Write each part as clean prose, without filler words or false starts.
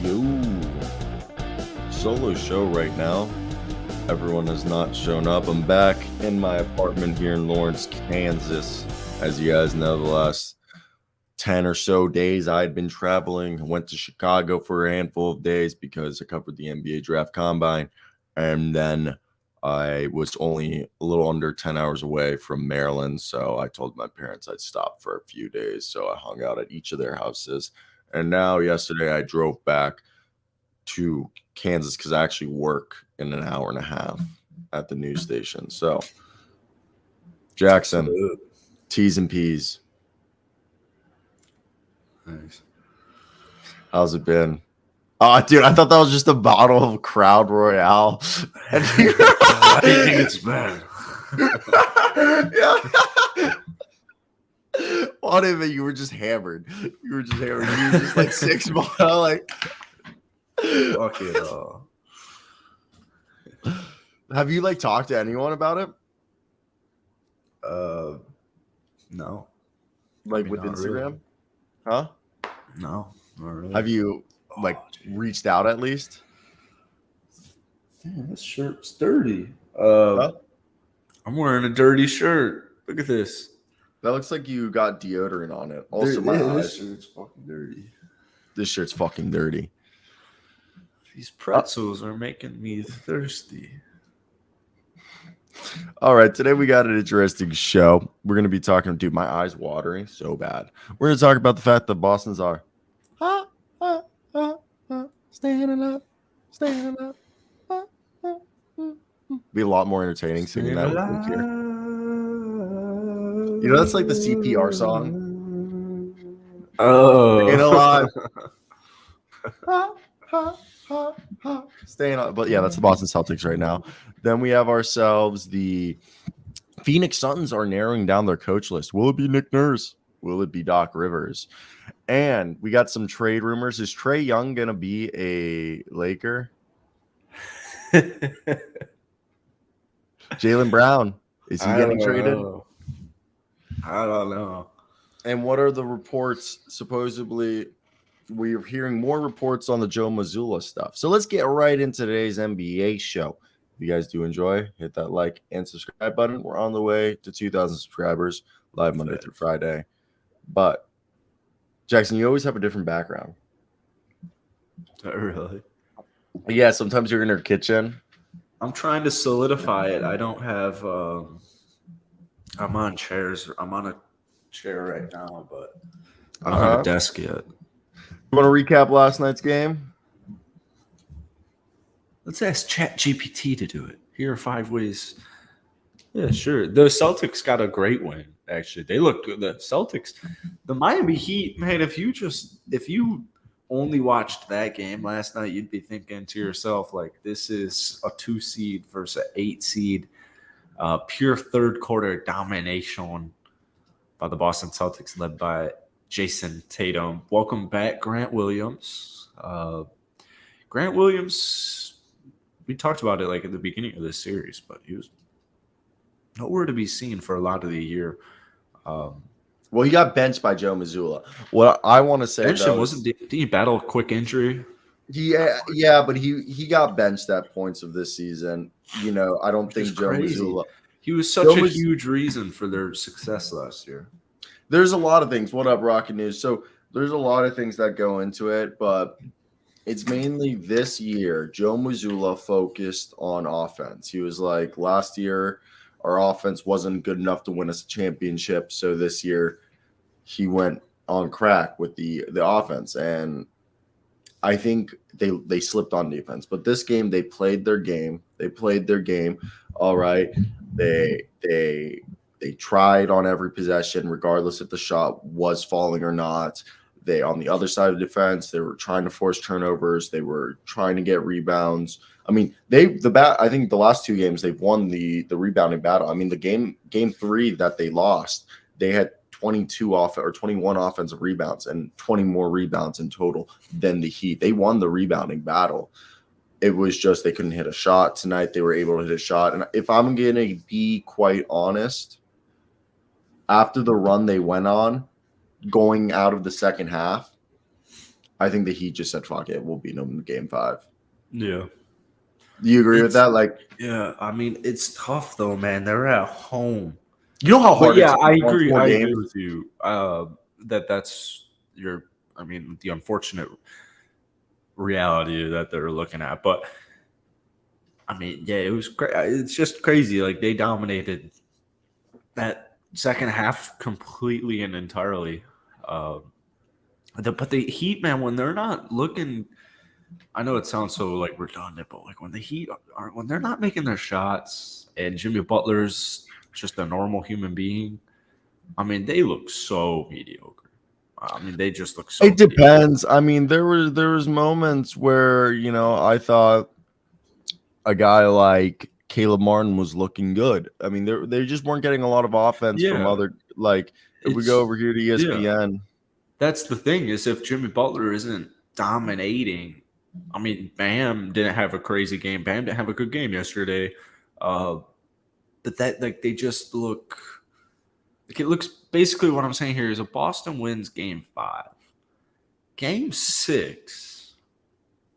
Yo, solo show right now. Everyone has not shown up. I'm back in my apartment here in Lawrence, Kansas. As you guys know, the last 10 or so days I had been traveling. I went to Chicago for a handful of days because I covered the NBA Draft Combine. And then I was only a little under 10 hours away from Maryland. So I told my parents I'd stop for a few days. So I hung out at each of their houses. And now yesterday I drove back to Kansas because I actually work in an hour and a half at the news station. So, Jackson, T's and P's. Nice. How's it been? Oh, dude, I thought that was just a bottle of Crowd Royale. I think it's bad. Yeah. What if you were just hammered? You were just like 6 months. Like, fuck it all. Have you talked to anyone about it? No. With Instagram? Really. Huh? No, not really. Have you reached out at least? Damn, this shirt's dirty. Huh? I'm wearing a dirty shirt. Look at this. That looks like you got deodorant on it. Also, this shirt's fucking dirty. This shirt's fucking dirty. These pretzels are making me thirsty. All right, today we got an interesting show. We're going to be talking, dude, my eyes watering so bad. We're going to talk about the fact that Boston's are standing up. Be a lot more entertaining singing that with Luke here. You know, that's like the CPR song. Oh. Staying alive. Staying on, but yeah, that's the Boston Celtics right now. Then we have ourselves the Phoenix Suns are narrowing down their coach list. Will it be Nick Nurse? Will it be Doc Rivers? And we got some trade rumors. Is Trae Young gonna be a Laker? Jaylen Brown, is he getting traded? I don't know. And what are the reports? Supposedly, we're hearing more reports on the Joe Mazzulla stuff. So let's get right into today's NBA show. If you guys do enjoy, hit that like and subscribe button. We're on the way to 2,000 subscribers, live Monday through Friday. But, Jackson, you always have a different background. Not really. Yeah, sometimes you're in your kitchen. I'm trying to solidify it. I don't have I'm on chairs. I'm on a chair right now, but I don't have a desk yet. You want to recap last night's game? Let's ask ChatGPT to do it. Here are 5 ways. Yeah, sure. The Celtics got a great win, actually. They look good. The Celtics, the Miami Heat, man, if you only watched that game last night, you'd be thinking to yourself, this is a 2 seed versus an 8 seed. Pure third quarter domination by the Boston Celtics, led by Jason Tatum. Welcome back, Grant Williams. Grant Williams, we talked about it at the beginning of this series, but he was nowhere to be seen for a lot of the year. Well, he got benched by Joe Mazzulla. What I want to say, did he battle a quick injury? Yeah, but he got benched at points of this season. You know, I don't think Joe Mazzulla. He was such a huge reason for their success last year. There's a lot of things. What up, Rocket News? So there's a lot of things that go into it, but it's mainly this year. Joe Mazzulla focused on offense. He was like, last year our offense wasn't good enough to win us a championship, so this year he went on crack with the offense, and I think they slipped on defense. But this game, they played their game. All right. They tried on every possession, regardless if the shot was falling or not. They, on the other side of the defense, they were trying to force turnovers. They were trying to get rebounds. I mean, I think the last 2 games they've won the rebounding battle. I mean, the game 3 that they lost, they had 21 offensive rebounds and 20 more rebounds in total than the Heat. They won the rebounding battle. It was just they couldn't hit a shot tonight. They were able to hit a shot. And if I'm going to be quite honest, after the run they went on, going out of the second half, I think the Heat just said, "Fuck it, we'll beat them in Game 5." Yeah. Do you agree with that? Like, Yeah, I mean, it's tough though, man. They're at home. you know how But hard yeah, it's I to win agree. 4 I games. agree with you. That's your. I mean, the unfortunate reality that they're looking at. But I mean, yeah, it was great. It's just crazy. Like they dominated that second half completely and entirely. But the Heat, man, when they're not looking, I know it sounds so like redundant, but like when the Heat are when they're not making their shots and Jimmy Butler's just a normal human being, I mean, they look so mediocre. I mean, they just look so It mediocre. depends. I mean, there was moments where I thought a guy like Caleb Martin was looking good. I mean, they just weren't getting a lot of offense from Yeah, other like. If we go over here to ESPN, that's the thing is if Jimmy Butler isn't dominating, I mean, Bam didn't have a crazy game. Bam didn't have a good game yesterday. But that like they just look like it looks basically what I'm saying here is if Boston wins game 5. Game 6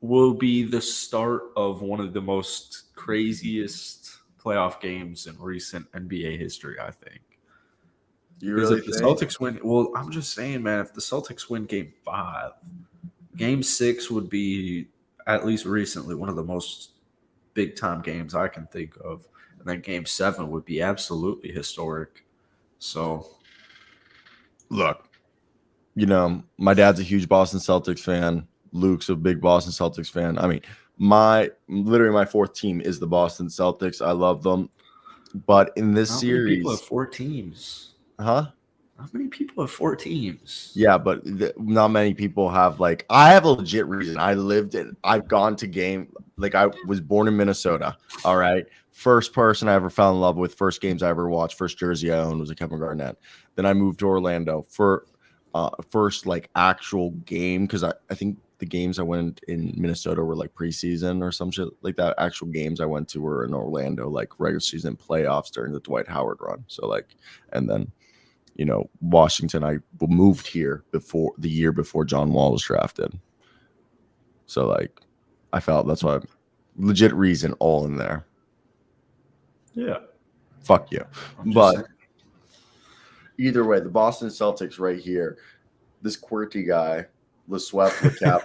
will be the start of one of the most craziest playoff games in recent NBA history, I think. you Because really if the think? Celtics win, well, I'm just saying, man, if the Celtics win game 5, game 6 would be, at least recently, one of the most big time games I can think of. And then game 7 would be absolutely historic. So, Look, my dad's a huge Boston Celtics fan. Luke's a big Boston Celtics fan. I mean, literally my fourth team is the Boston Celtics. I love them. But in this how many people have series, 4 teams? huh? How many people have 4 teams? Yeah, but not many people have I have a legit reason. I've gone to game, I was born in Minnesota. All right. First person I ever fell in love with, first games I ever watched, first jersey I owned was a Kevin Garnett. Then I moved to Orlando for first actual game, because I think the games I went in Minnesota were preseason or some shit like that. Actual games I went to were in Orlando, regular season playoffs during the Dwight Howard run. So and then Washington, I moved here before the year before John Wall was drafted. So I felt that's why legit reason all in there. Yeah. Fuck you. But But either way, the Boston Celtics right here, this quirky guy, LeSwept, LeCap,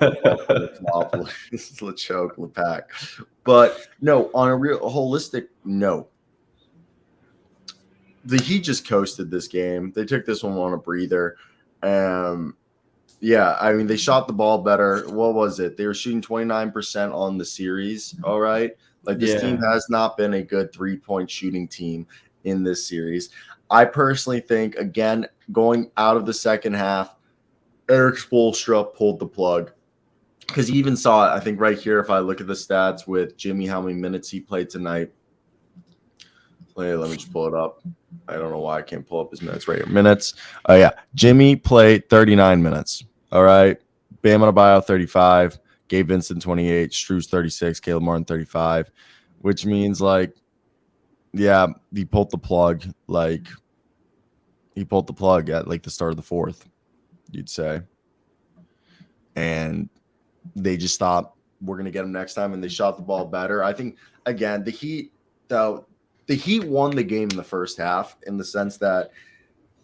LeChoke, LePack. But no, on a real holistic note, the Heat just coasted this game. They took this one on a breather. Yeah, I mean, they shot the ball better. What was it? They were shooting 29% on the series. All right. This team has not been a good 3-point shooting team in this series. I personally think, again, going out of the second half, Eric Spoelstra pulled the plug. Because he even saw it, I think, right here, if I look at the stats with Jimmy, how many minutes he played tonight. Let me just pull it up. I don't know why I can't pull up his minutes right here. Minutes. Oh, yeah. Jimmy played 39 minutes. All right. Bam Adebayo, 35. Gabe Vincent, 28. Struz, 36. Caleb Martin, 35. Which means, yeah, he pulled the plug. He pulled the plug at, the start of the fourth, you'd say. And they just stopped. We're going to get him next time. And they shot the ball better. I think, again, the Heat, though, the Heat won the game in the first half in the sense that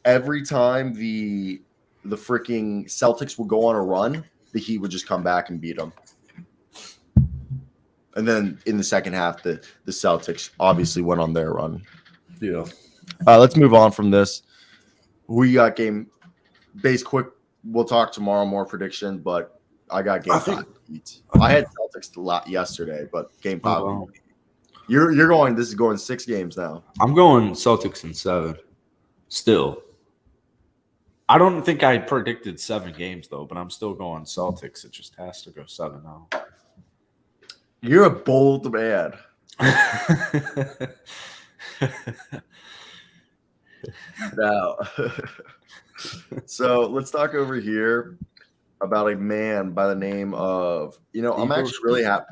every time the freaking Celtics would go on a run, the Heat would just come back and beat them. And then in the second half, the Celtics obviously went on their run. Yeah. Let's move on from this. Who you got game base quick? We'll talk tomorrow, more prediction, but I got game 5. I had Celtics yesterday, but game 5. Oh, wow. You're going. This is going 6 games now. I'm going Celtics in 7. Still, I don't think I predicted 7 games though, but I'm still going Celtics. It just has to go 7 now. You're a bold man. Now, so let's talk over here about a man by the name of I'm actually really happy.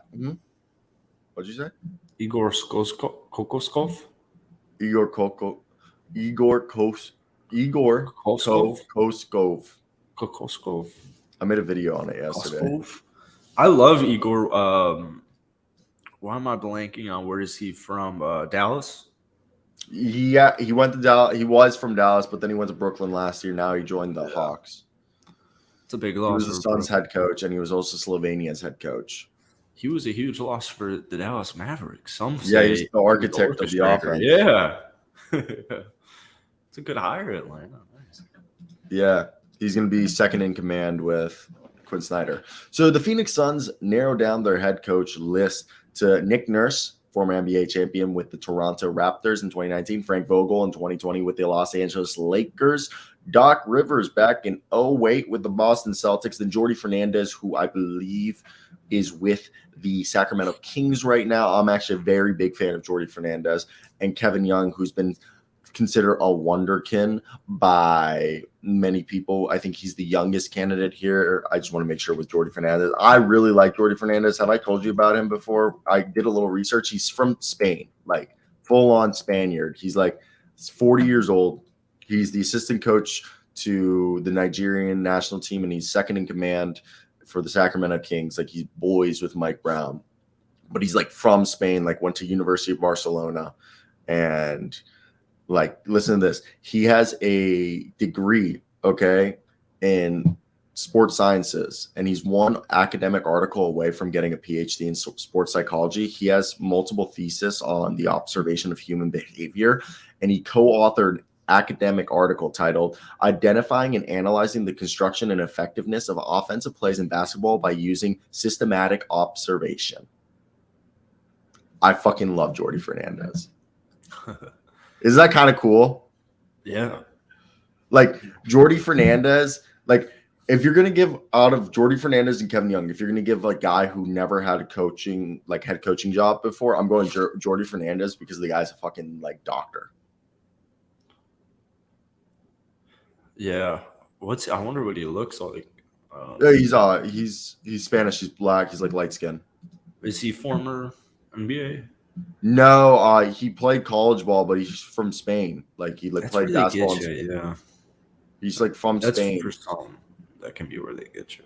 What'd you say? Igor Kokoskov? Igor Koskov. I made a video on it yesterday. Koskov. I love Igor. Why am I blanking on where is he from? Dallas? Yeah, he went to Dallas. He was from Dallas, but then he went to Brooklyn last year. Now he joined the Hawks. It's a big He loss. was the Suns head coach, and he was also Slovenia's head coach. He was a huge loss for the Dallas Mavericks. Some Yeah, say he's the architect of the offense. Yeah. It's a good hire, Atlanta. Nice. Yeah, he's going to be second in command with Quinn Snyder. So the Phoenix Suns narrowed down their head coach list to Nick Nurse, former NBA champion with the Toronto Raptors in 2019, Frank Vogel in 2020 with the Los Angeles Lakers, Doc Rivers back in 2008 with the Boston Celtics, then Jordi Fernandez, who I believe is with the Sacramento Kings right now. I'm actually a very big fan of Jordi Fernandez, and Kevin Young, who's been considered a wonderkin by many people. I think he's the youngest candidate here. I just want to make sure with Jordi Fernandez. I really like Jordi Fernandez. Have I told you about him before? I did a little research. He's from Spain, like full-on Spaniard. He's like 40 years old. He's the assistant coach to the Nigerian national team, and he's second in command for the Sacramento Kings. Like he's boys with Mike Brown, but he's like from Spain, like went to University of Barcelona. And like, listen to this. He has a degree, okay, in sports sciences, and he's one academic article away from getting a PhD in sports psychology. He has multiple theses on the observation of human behavior, and he co-authored academic article titled Identifying and Analyzing the Construction and Effectiveness of Offensive Plays in Basketball by Using Systematic Observation. I fucking love Jordi Fernandez. Isn't that kind of cool? Yeah. Like Jordi Fernandez, like if you're going to give out of Jordi Fernandez and Kevin Young, if you're going to give a guy who never had a coaching, like head coaching job before, I'm going Jordi Fernandez because the guy's a fucking like doctor. Yeah. I wonder what he looks like. Yeah, he's Spanish. He's black. He's like light skin. Is he former NBA? No, he played college ball, but he's from Spain. Like he like That's played where they basketball. get you, yeah. He's like from Spain. For some, that can be where they get you.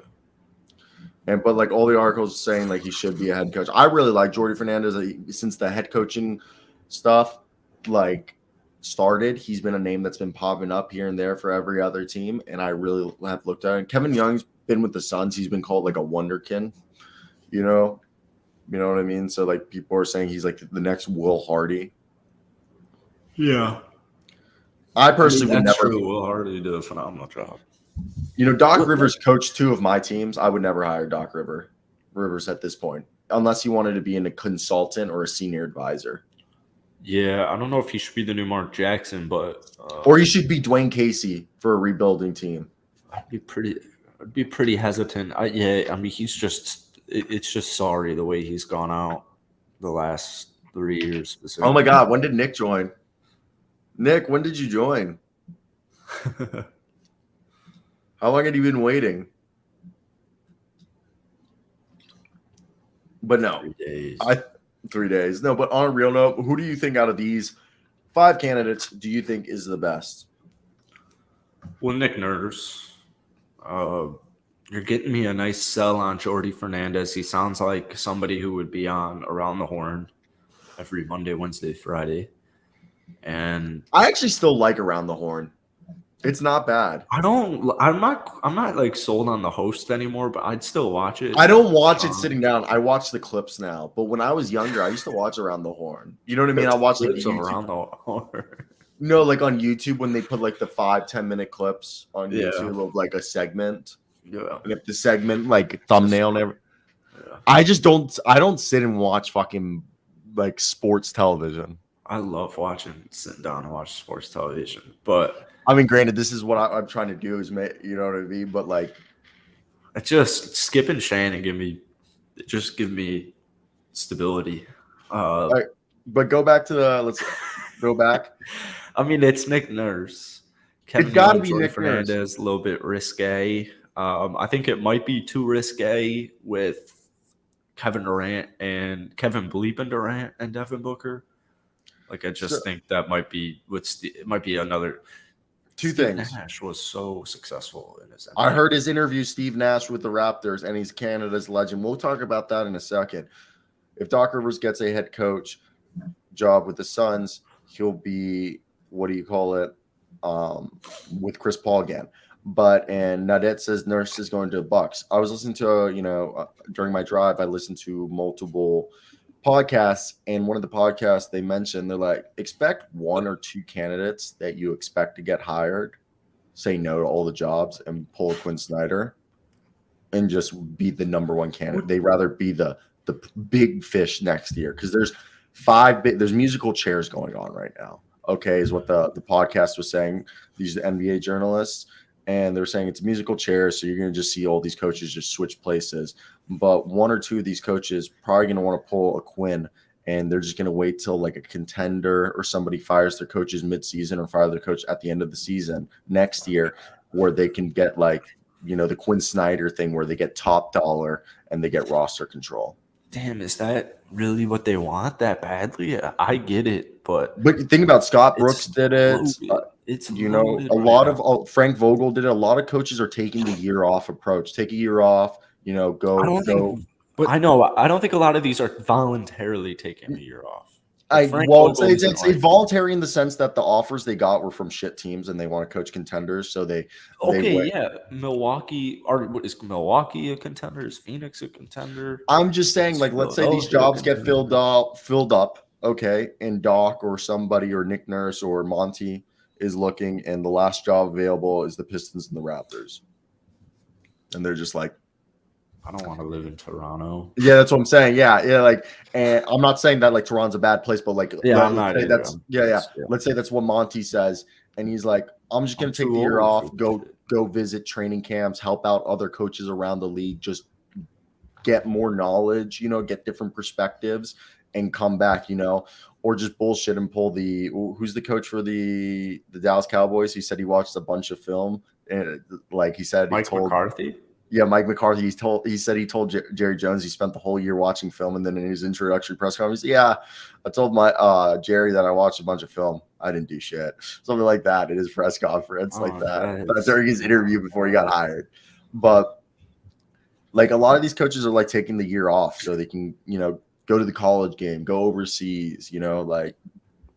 But like all the articles saying like he should be a head coach. I really like Jordi Fernandez since the head coaching stuff like started. He's been a name that's been popping up here and there for every other team, and I really have looked at it. Kevin Young's been with the Suns. He's been called like a wonderkin, you know what I mean? So like people are saying he's like the next Will Hardy. Yeah. I personally would never. True. Will Hardy did a phenomenal job. Doc Rivers coached two of my teams. I would never hire Doc Rivers at this point, unless he wanted to be a consultant or a senior advisor. Yeah, I don't know if he should be the new Mark Jackson, but or he should be Dwayne Casey for a rebuilding team. I'd be pretty hesitant. I mean, it's just sorry the way he's gone out the last 3 years specifically. Oh my God, when did Nick join? Nick, when did you join? How long had you been waiting? But no, 3 days. 3 days. No, but on a real note, who do you think out of these 5 candidates do you think is the best? Well, Nick Nurse. You're getting me a nice sell on Jordi Fernandez. He sounds like somebody who would be on Around the Horn every Monday, Wednesday, Friday. And I actually still like Around the Horn. It's not bad. I'm not like sold on the host anymore, but I'd still watch it. I don't watch it sitting down. I watch the clips now. But when I was younger, I used to watch Around the Horn. You know what I mean? I watched like Around the Horn. No, like on YouTube when they put like the 5-10 minute clips on YouTube of like a segment. Yeah. And if the segment like thumbnail and everything. Yeah. I don't sit and watch fucking like sports television. I love sitting down and watch sports television. But I mean, granted, this is what I'm trying to do is make, you know what I mean? But like it's just Skip and Shannon give me stability. Right, but go back to let's go back. I mean, it's Nick Nurse. It's got to be Nick Fernandez, Nurse. A little bit risque. I think it might be too risque with Kevin Durant and Kevin Bleepin Durant and Devin Booker. Like I just think that might be it might be another. Two Steve things. Nash was so successful in his. I heard his interview, Steve Nash with the Raptors, and he's Canada's legend. We'll talk about that in a second. If Doc Rivers gets a head coach job with the Suns, he'll be with Chris Paul again. And Nadet says Nurse is going to Bucks. I was listening to during my drive, I listened to multiple podcasts, and one of the podcasts they mentioned, they're like, expect one or two candidates that you expect to get hired say no to all the jobs and pull a Quinn Snyder and just be the number one candidate. They'd rather be the big fish next year because there's musical chairs going on right now. Okay, is what the podcast was saying. These NBA journalists, and they're saying it's musical chairs, so you're going to just see all these coaches just switch places. But one or two of these coaches probably going to want to pull a Quinn, and they're just going to wait till like a contender or somebody fires their coaches midseason or fire their coach at the end of the season next year, where they can get the Quinn Snyder thing where they get top dollar and they get roster control. Damn, is that really what they want that badly? I get it, but think about Scott Brooks did it. It's a lot of Frank Vogel did it. A lot of coaches are taking the year off approach. Take a year off, go. But I don't think a lot of these are voluntarily taking a year off. It's voluntary in the sense that the offers they got were from shit teams and they want to coach contenders. So Milwaukee is Milwaukee a contender? Is Phoenix a contender? I'm just saying, let's say these jobs get filled up, okay, and Doc or somebody or Nick Nurse or Monty is looking, and the last job available is the Pistons and the Raptors, and they're just like, I don't want to live in Toronto. Yeah, that's what I'm saying. Yeah. And I'm not saying that Toronto's a bad place, but let's say that's what Monty says, and he's like, I'm just gonna take the year off, go visit training camps, help out other coaches around the league, just get more knowledge, get different perspectives, and come back, or just bullshit and pull who's the coach for the Dallas Cowboys? He said he watched a bunch of film, and he said McCarthy. Yeah, Mike McCarthy. He said he told Jerry Jones he spent the whole year watching film, and then in his introductory press conference, I told my Jerry that I watched a bunch of film. I didn't do shit, something like that in his press conference, during his interview before he got hired. But a lot of these coaches are taking the year off so they can go to the college game, go overseas,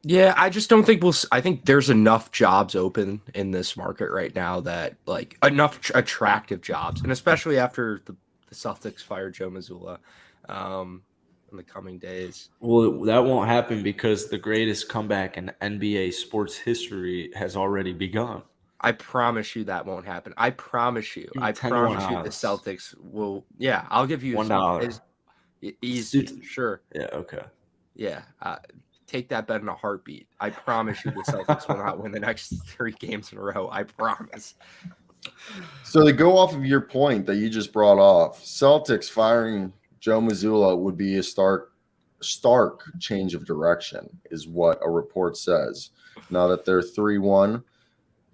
Yeah, I just don't think I think there's enough jobs open in this market right now that enough attractive jobs, and especially after the Celtics fired Joe Mazzulla in the coming days. Well, that won't happen because the greatest comeback in NBA sports history has already begun. I promise you that won't happen. I promise you. I promise you the Celtics will. Yeah, I'll give you $1. Easy, sure. Yeah, okay. Yeah. Take that bet in a heartbeat. I promise you the Celtics will not win the next 3 games in a row. I promise. So to go off of your point that you just brought off, Celtics firing Joe Mazzulla would be a stark change of direction, is what a report says. Now that they're 3-1,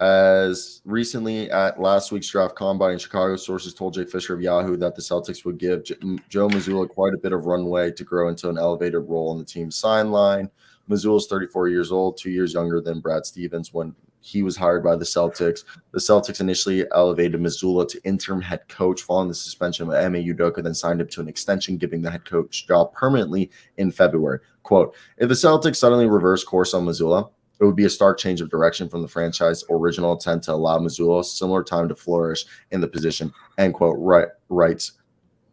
as recently at last week's draft combine, Chicago sources told Jake Fisher of Yahoo that the Celtics would give Joe Mazzulla quite a bit of runway to grow into an elevated role on the team's sideline. Mazzulla is 34 years old, 2 years younger than Brad Stevens when he was hired by the Celtics. The Celtics initially elevated Mazzulla to interim head coach following the suspension of Ime Udoka, then signed him to an extension, giving the head coach job permanently in February. Quote, if the Celtics suddenly reverse course on Mazzulla, it would be a stark change of direction from the franchise's original intent to allow Mazzulla similar time to flourish in the position, end quote, writes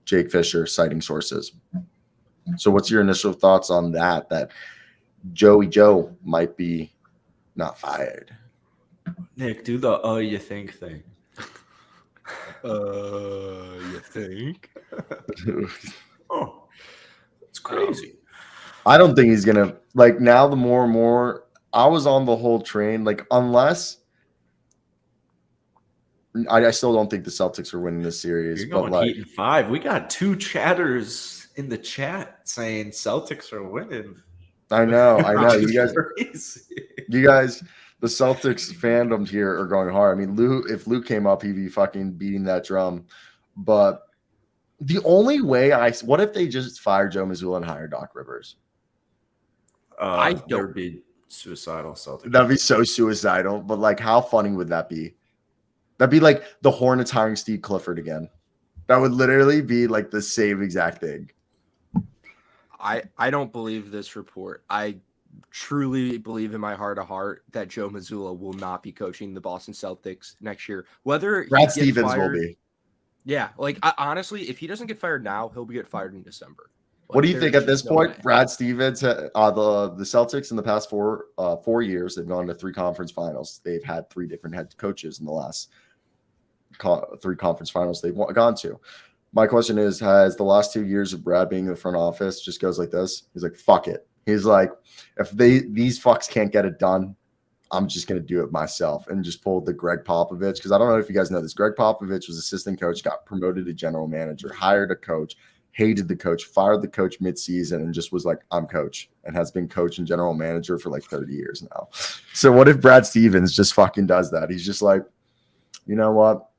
Jake Fisher, citing sources. So what's your initial thoughts on that Joey Joe might be not fired? Nick, do the you think thing. You think? Oh, it's crazy. I don't think he's gonna now. The more and more I was on the whole train, unless I still don't think the Celtics are winning this series. You're going Heat in 5. We got 2 chatters in the chat saying Celtics are winning. I know. You guys, the Celtics fandom here are going hard. I mean, if Lou came up, he'd be fucking beating that drum. But the only way what if they just fire Joe Mazzulla and hire Doc Rivers? There'd be Suicidal Celtic. That'd be so suicidal. But like, how funny would that be? That'd be like the Hornets hiring Steve Clifford again. That would literally be like the same exact thing. I don't believe this report. I truly believe in my heart of heart that Joe Mazzulla will not be coaching the Boston Celtics next year. Whether Brad he gets Stevens fired, will be. Yeah, like honestly, if he doesn't get fired now, he'll get fired in December. Like, What do you think at there's this no point? way. Brad Stevens, the Celtics in the past 4 years, they've gone to 3 conference finals. They've had 3 different head coaches in the last 3 conference finals they've gone to. My question is, has the last 2 years of Brad being in the front office just goes like this? He's like, fuck it. He's like, if these fucks can't get it done, I'm just going to do it myself, and just pulled the Greg Popovich. Because I don't know if you guys know this. Greg Popovich was assistant coach, got promoted to general manager, hired a coach, hated the coach, fired the coach midseason, and just was like, I'm coach, and has been coach and general manager for like 30 years now. So what if Brad Stevens just fucking does that? He's just like, you know what?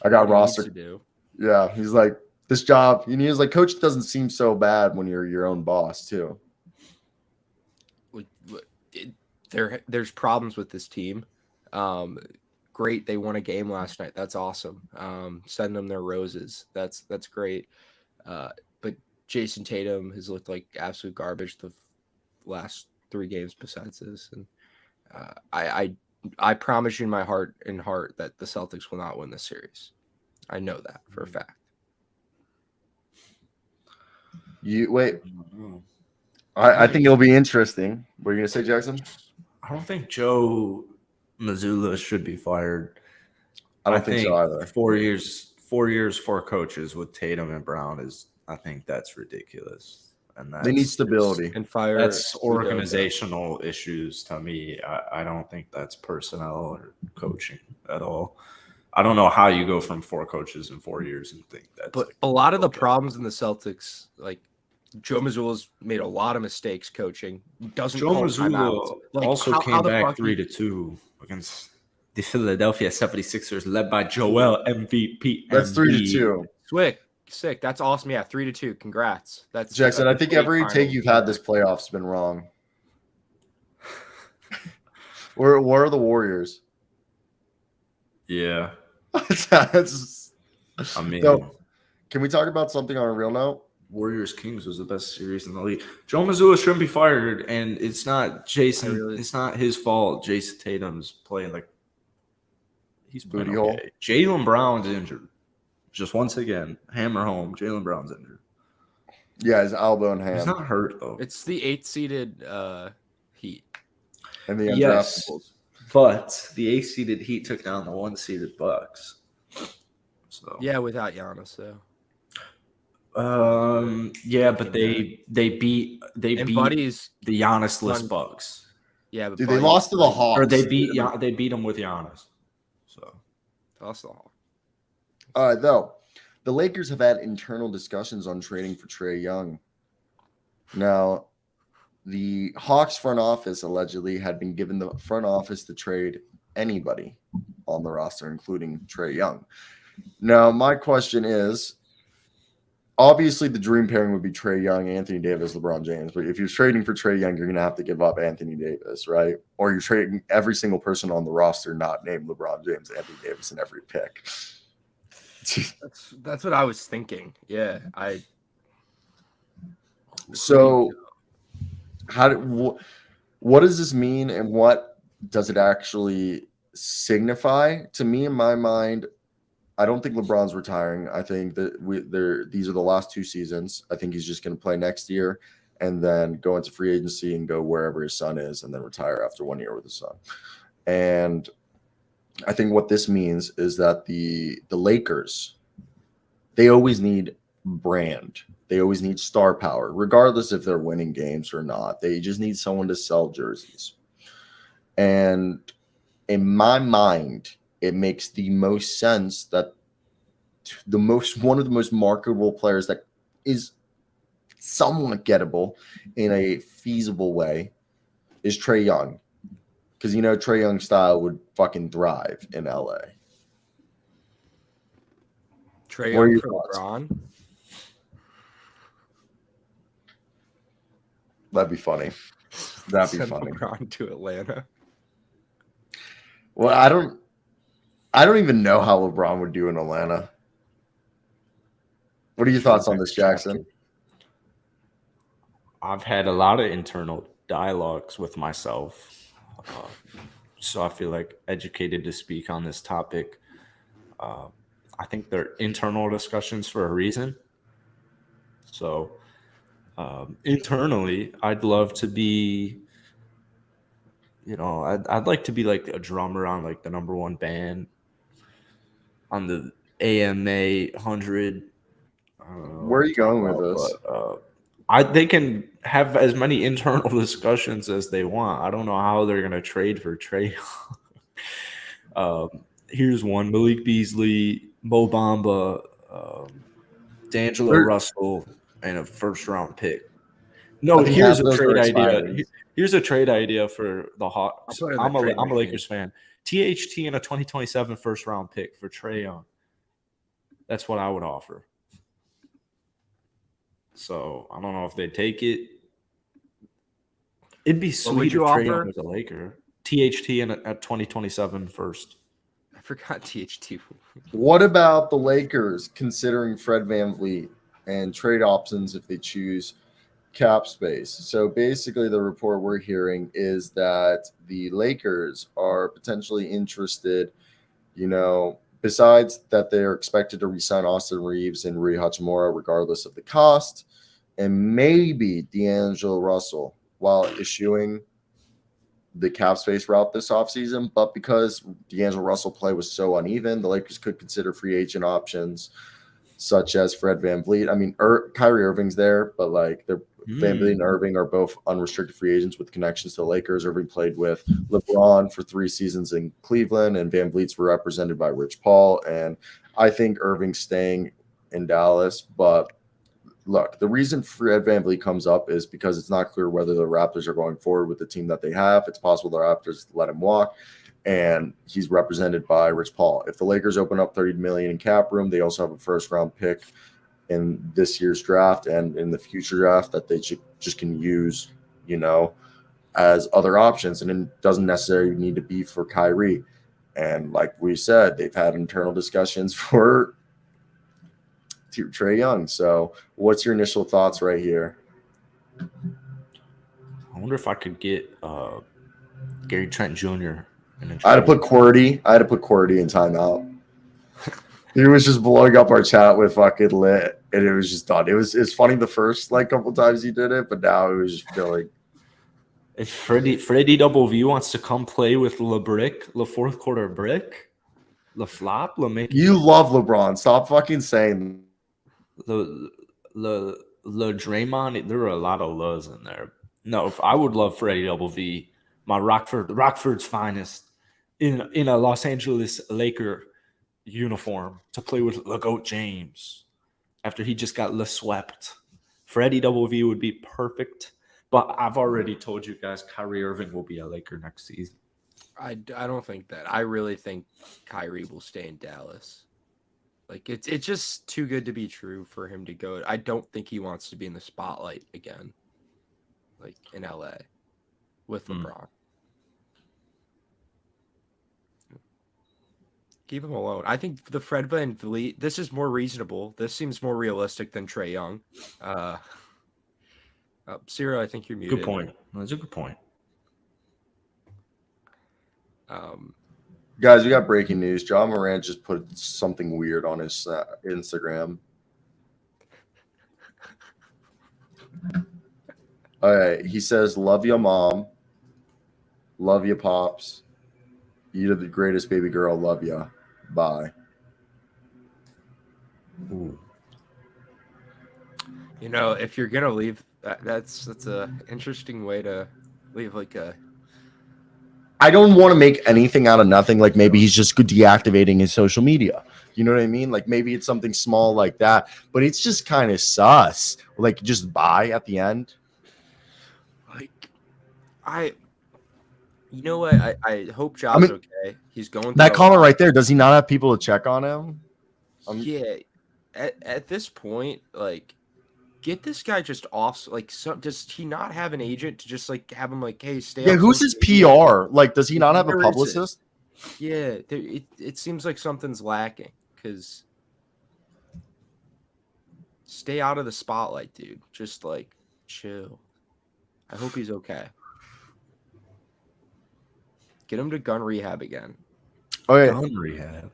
I got roster. To do. Yeah, he's like, this job. And he was like, coach doesn't seem so bad when you're your own boss too. There's problems with this team. Great, they won a game last night. That's awesome. Send them their roses. That's great. But Jason Tatum has looked like absolute garbage the last 3 games besides this. And I promise you in my heart that the Celtics will not win this series. I know that for a fact. You wait. I think it'll be interesting. What are you gonna say, Jackson? I don't think Joe Mazzulla should be fired. I don't think so either. 4 years, 4 coaches with Tatum and Brown I think that's ridiculous. And they need stability and fire. That's organizational issues to me. I don't think that's personnel or coaching at all. I don't know how you go from 4 coaches in 4 years and think that. But a lot of the problems in the Celtics, like Joe Mazzulla's made a lot of mistakes coaching. Doesn't Joe call Mazzulla timeouts. also came back 3-2 against the Philadelphia 76ers, led by Joel MVP. That's 3-2. Sick. That's awesome. Yeah, 3-2. Congrats. That's Jackson. I think every final. take you've had this playoff's been wrong. Where are the Warriors? Yeah. I mean, so, can we talk about something on a real note? Warriors Kings was the best series in the league. Joe Mazzulla shouldn't be fired, and it's not Jason. It's not his fault. Jason Tatum's playing like he's booty okay. hole. Jaylen Brown's injured. Just once again, hammer home. Jaylen Brown's injured. Yeah, his elbow and hand. He's not hurt though. It's the 8th seeded Heat. And the yes, but the 8th seeded Heat took down the 1 seeded Bucks. So yeah, without Giannis though. Yeah, but they beat Buddy's the Giannis-less Bucks. Yeah, but dude, they lost to the Hawks. Or they beat them with Giannis. So lost the Hawks. All right, though. The Lakers have had internal discussions on trading for Trae Young. Now, the Hawks front office allegedly had been given the front office to trade anybody on the roster, including Trae Young. Now, my question is, obviously the dream pairing would be Trae Young, Anthony Davis, LeBron James. But if you're trading for Trae Young, you're going to have to give up Anthony Davis, right? Or you're trading every single person on the roster not named LeBron James, Anthony Davis in every pick. That's what I was thinking. Yeah, So, what does this mean, and what does it actually signify? To me, in my mind, I don't think LeBron's retiring. I think that these are the last 2 seasons. I think he's just going to play next year and then go into free agency and go wherever his son is, and then retire after 1 year with his son. And I think what this means is that the Lakers, they always need brand. They always need star power, regardless if they're winning games or not. They just need someone to sell jerseys. And in my mind, it makes the most sense that one of the most marketable players that is somewhat gettable in a feasible way is Trae Young. Because, Trae Young's style would fucking thrive in LA. Trae Young for LeBron? That'd be funny. That'd be Send funny. LeBron to Atlanta. Well, I don't even know how LeBron would do in Atlanta. What are your thoughts on this, Jackson? I've had a lot of internal dialogues with myself, so I feel like educated to speak on this topic. I think they're internal discussions for a reason. So internally, I'd love to be, I'd like to be like a drummer on like the number one band on the AMA 100. I don't know Where what are I'm you going talking with about, this? but they can have as many internal discussions as they want. I don't know how they're going to trade for Trey. Here's one: Malik Beasley, Mo Bamba, D'Angelo There- Russell, and a first-round pick. I No, think here's half a those are trade idea. expiring. Here's a trade idea for the Hawks. I'll put it in I'm the trade a machine. Lakers fan. THT and a 2027 first-round pick for Trae Young. That's what I would offer. So I don't know if they'd take it. It'd be What would sweet if you Trae Young offer? was a Laker. THT and a 2027 first. I forgot THT. What about the Lakers considering Fred VanVleet and trade options if they choose cap space? So basically, the report we're hearing is that the Lakers are potentially interested, besides that they're expected to re-sign Austin Reeves and Rui Hachimura regardless of the cost, and maybe D'Angelo Russell while issuing the cap space route this offseason. But because D'Angelo Russell play was so uneven, the Lakers could consider free agent options such as Fred VanVleet. I mean, Kyrie Irving's there, but like VanVleet and Irving are both unrestricted free agents with connections to the Lakers. Irving played with LeBron for 3 seasons in Cleveland, and VanVleet's were represented by Rich Paul. And I think Irving's staying in Dallas, but look, the reason Fred VanVleet comes up is because it's not clear whether the Raptors are going forward with the team that they have. It's possible the Raptors let him walk, and he's represented by Rich Paul. If the Lakers open up $30 million in cap room, they also have a first-round pick in this year's draft and in the future draft that they just can use, as other options, and it doesn't necessarily need to be for Kyrie. And like we said, they've had internal discussions for Trae Young. So what's your initial thoughts right here? I wonder if I could get Gary Trent Jr. I had to put QWERTY in timeout. He was just blowing up our chat with fucking lit, and it was just done. It's funny the first couple times he did it, but now it was just filling. If Freddie Double V wants to come play with LeBrick, the fourth quarter brick, LaFlop, LaMake. You love LeBron. Stop fucking saying the Draymond, there are a lot of lows in there. No, if I would love Freddie Double V, my Rockford's finest, in a Los Angeles Laker uniform to play with LeGoat James after he just got swept. Freddie Double V would be perfect, but I've already told you guys Kyrie Irving will be a Laker next season. I don't think that. I really think Kyrie will stay in Dallas. Like it's just too good to be true for him to go. I don't think he wants to be in the spotlight again, like in LA with LeBron. Keep him alone. I think the Fred VanVleet, this is more reasonable. This seems more realistic than Trae Young. Cyro, I think you're muted. Good point. That's a good point. Guys, we got breaking news. John Morant just put something weird on his Instagram. All right, he says, "Love your mom, love your pops. You're the greatest baby girl. Love ya. Bye." Ooh. If you're gonna leave, that's a interesting way to leave. I don't want to make anything out of nothing. Like maybe he's just deactivating his social media. You know what I mean? Like maybe it's something small like that, but it's just kind of sus. Like just bye at the end. I hope Job's okay. He's going through that comment right there. Does he not have people to check on him? Yeah. At this point, get this guy just off. Like, so does he not have an agent to just like have him like, hey, stay? Yeah, off who's his social media? PR? Like, does he not have a Where is it? publicist? Yeah, it seems like something's lacking because stay out of the spotlight, dude. Just like chill. I hope he's okay. Get him to gun rehab again Okay. Gun rehab.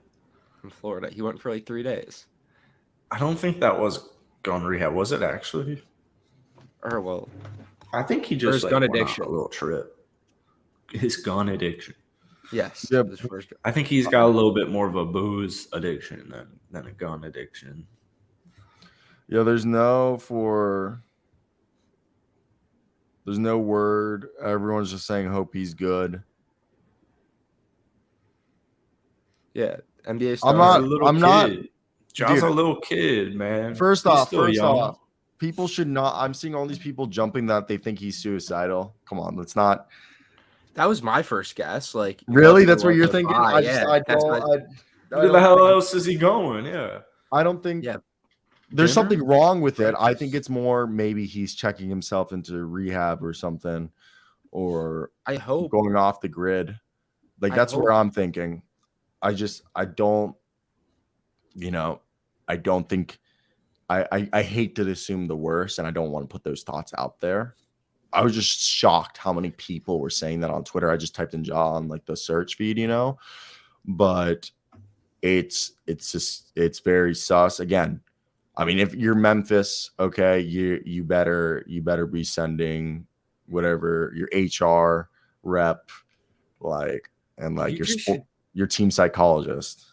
in Florida. He went for like 3 days. I don't think that was gun rehab. Was it actually? Or well, I think he his just like, gun went on addiction. a little trip. His gun addiction. yes. Yep. His first. I think he's got a little bit more of a booze addiction than a gun addiction. Yeah, there's no word. Everyone's just saying hope he's good. Yeah, NBA I'm star. not- John's dude. a little kid, man. First He's off, still young. people should not. I'm seeing all these people jumping that they think he's suicidal. Come on, let's not. That was my first guess. Like, Really, nothing that's what was you're a thinking. lie. I that's my- Where the hell else is he going? Yeah. I don't think. Yeah. There's Dinner? something wrong with it. I think it's more maybe he's checking himself into rehab or something, or I hope. going off the grid. Like I that's where hope. I'm thinking. I don't, I don't think I hate to assume the worst, and I don't want to put those thoughts out there. I was just shocked how many people were saying that on Twitter. I just typed in Jaw on like the search feed, but it's very sus. Again, I mean, if you're Memphis, okay, you better be sending whatever your HR rep, like, and like your team psychologist.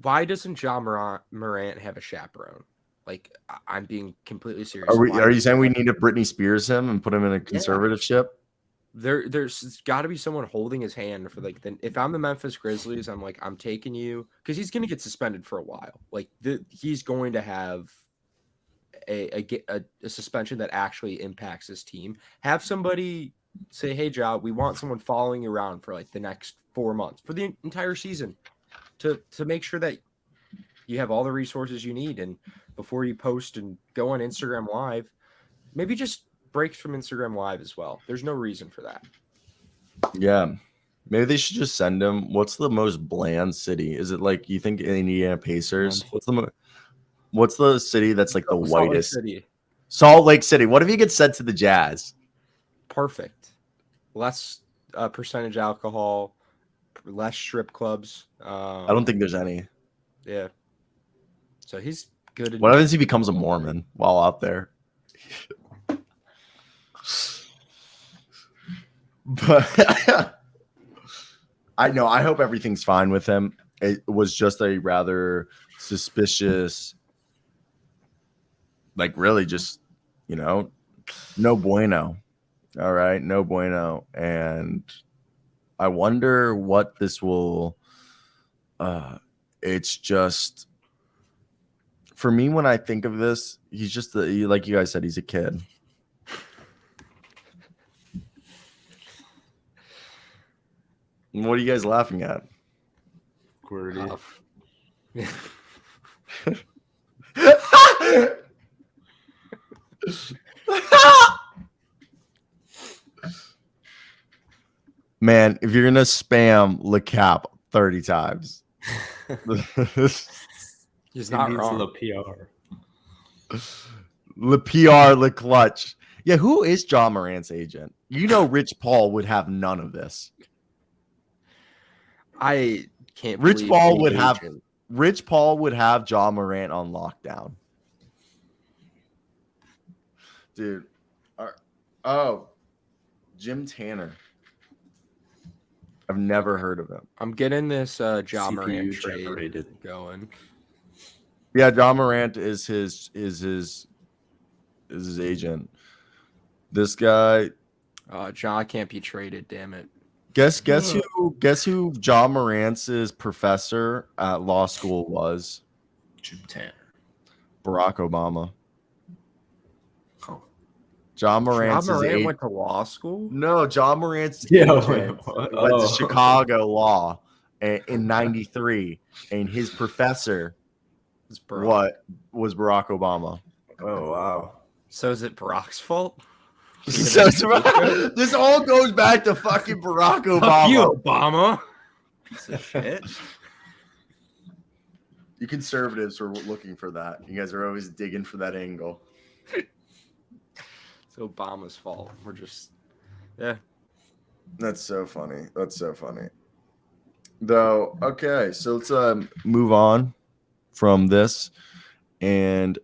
Why doesn't John Morant have a chaperone? Like, I'm being completely serious. Are you saying we need to Britney Spears him and put him in a conservatorship? There's got to be someone holding his hand for like if I'm the Memphis Grizzlies, I'm like, I'm taking you because he's going to get suspended for a while. Like he's going to have a suspension that actually impacts his team. Have somebody say, hey, Ja, we want someone following you around for like the next 4 months for the entire season to make sure that you have all the resources you need. And before you post and go on Instagram Live, maybe just breaks from Instagram Live as well. There's no reason for that. Yeah. Maybe they should just send him. What's the most bland city? Is it like you think Indiana Pacers? What's the city that's like the whitest? City. Salt Lake City. What if he gets sent to the Jazz? Perfect. Less percentage alcohol, less strip clubs. I don't think there's any. Yeah. So he's good. What happens if he becomes a Mormon while out there? But I know. I hope everything's fine with him. It was just a rather suspicious, like really just, no bueno. All right, no bueno. And I wonder what this will. It's just for me when I think of this, he's just like you guys said, he's a kid. What are you guys laughing at? QWERTY. Man, if you're gonna spam LeCap 30 times, He's not wrong. Le PR. Le PR, Le Clutch. Yeah, who is John Morant's agent? Rich Paul would have none of this. I can't. Rich Paul would have John Morant on lockdown. Dude. Oh, Jim Tanner. I've never heard of him. I'm getting this John Morant CPU trade generated. going. Yeah, John Morant is his agent. This guy. John can't be traded. Damn it. Guess who John Morant's professor at law school was? Jim Tanner. Barack Obama. Oh. John Morant went to law school? No, John Morant's Went to Chicago law in '93, and his professor was Barack Obama. Oh wow. So is it Barack's fault? So this all goes back to fucking Barack Obama. Fuck you, Obama. Piece of shit. You conservatives were looking for that. You guys are always digging for that angle. It's Obama's fault. We're just, yeah. That's so funny. That's so funny. Though, okay, so let's move on from this. And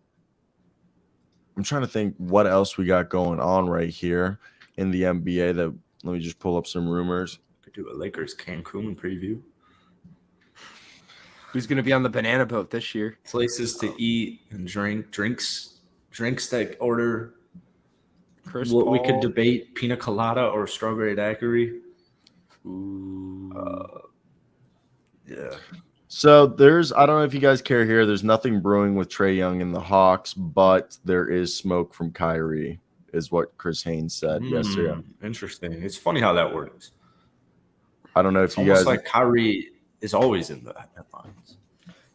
I'm trying to think what else we got going on right here in the NBA. That let me just pull up some rumors. Could do a Lakers Cancun preview. Who's going to be on the banana boat this year? Places to eat and drinks that order. Chris What we Paul. could debate pina colada or strawberry daiquiri. Ooh. Yeah. So there's, I don't know if you guys care here. There's nothing brewing with Trae Young and the Hawks, but there is smoke from Kyrie, is what Chris Haynes said yesterday. Interesting. It's funny how that works. I don't know if It's you almost guys like Kyrie is always in the headlines.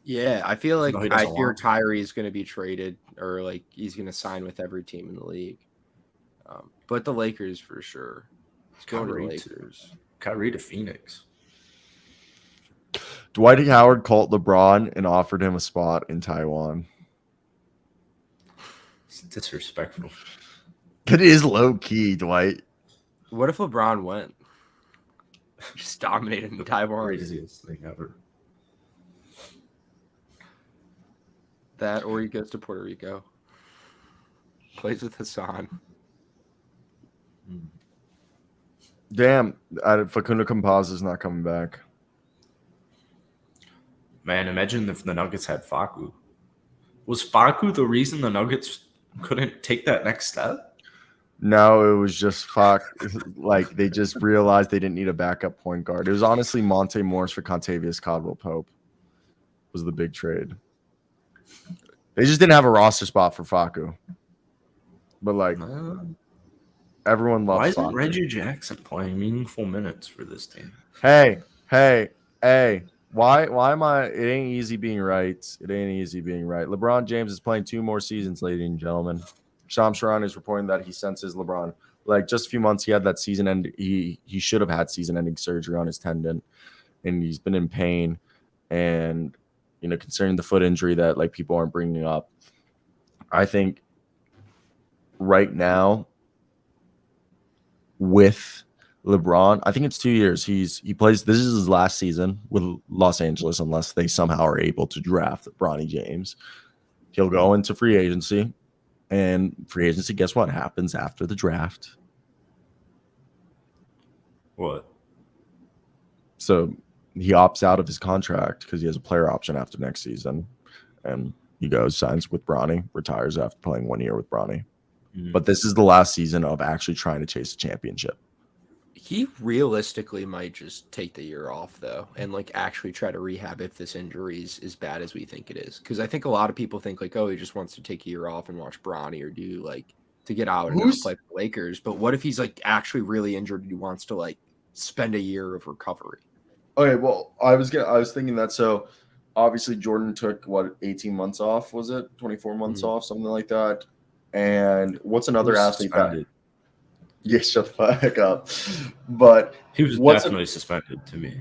Yeah, I feel like No, he I doesn't hear want to. Kyrie is going to be traded or like he's going to sign with every team in the league. But the Lakers for sure. It's going to the Lakers. Kyrie to Phoenix. Dwight Howard called LeBron and offered him a spot in Taiwan. It's disrespectful. It is low key, Dwight. What if LeBron went? Just dominated in Taiwan. Craziest thing ever. That or he goes to Puerto Rico. Plays with Hassan. Damn, Facundo Campazzo's not coming back. Man, imagine if the Nuggets had Facu. Was Facu the reason the Nuggets couldn't take that next step? No, it was just like they just realized they didn't need a backup point guard. It was honestly Monte Morris for Contavious Caldwell Pope was the big trade. They just didn't have a roster spot for Facu. But like everyone loves Why isn't Facu. Reggie Jackson playing meaningful minutes for this team? Hey. Why am I? It ain't easy being right. It ain't easy being right. LeBron James is playing 2 more seasons, ladies and gentlemen. Shams Charania is reporting that he senses LeBron. Like just a few months, he had that season end. He should have had season-ending surgery on his tendon, and he's been in pain. And concerning the foot injury that like people aren't bringing up, I think right now with LeBron, I think it's 2 years. He plays. This is his last season with Los Angeles, unless they somehow are able to draft Bronny James. He'll go into free agency, and free agency. Guess what happens after the draft? What? So he opts out of his contract because he has a player option after next season, and he goes signs with Bronny, retires after playing 1 year with Bronny. But this is the last season of actually trying to chase a championship. He realistically might just take the year off though, and like actually try to rehab if this injury is as bad as we think it is. Because I think a lot of people think like, oh, he just wants to take a year off and watch Bronny or do like to get out and not play for the Lakers. But what if he's like actually really injured and he wants to like spend a year of recovery? Okay, well, I was thinking that. So obviously Jordan took 18 months off, was it 24 months off, something like that. And what's another athlete suspended? Yeah, shut the fuck up. But He was definitely suspended to me.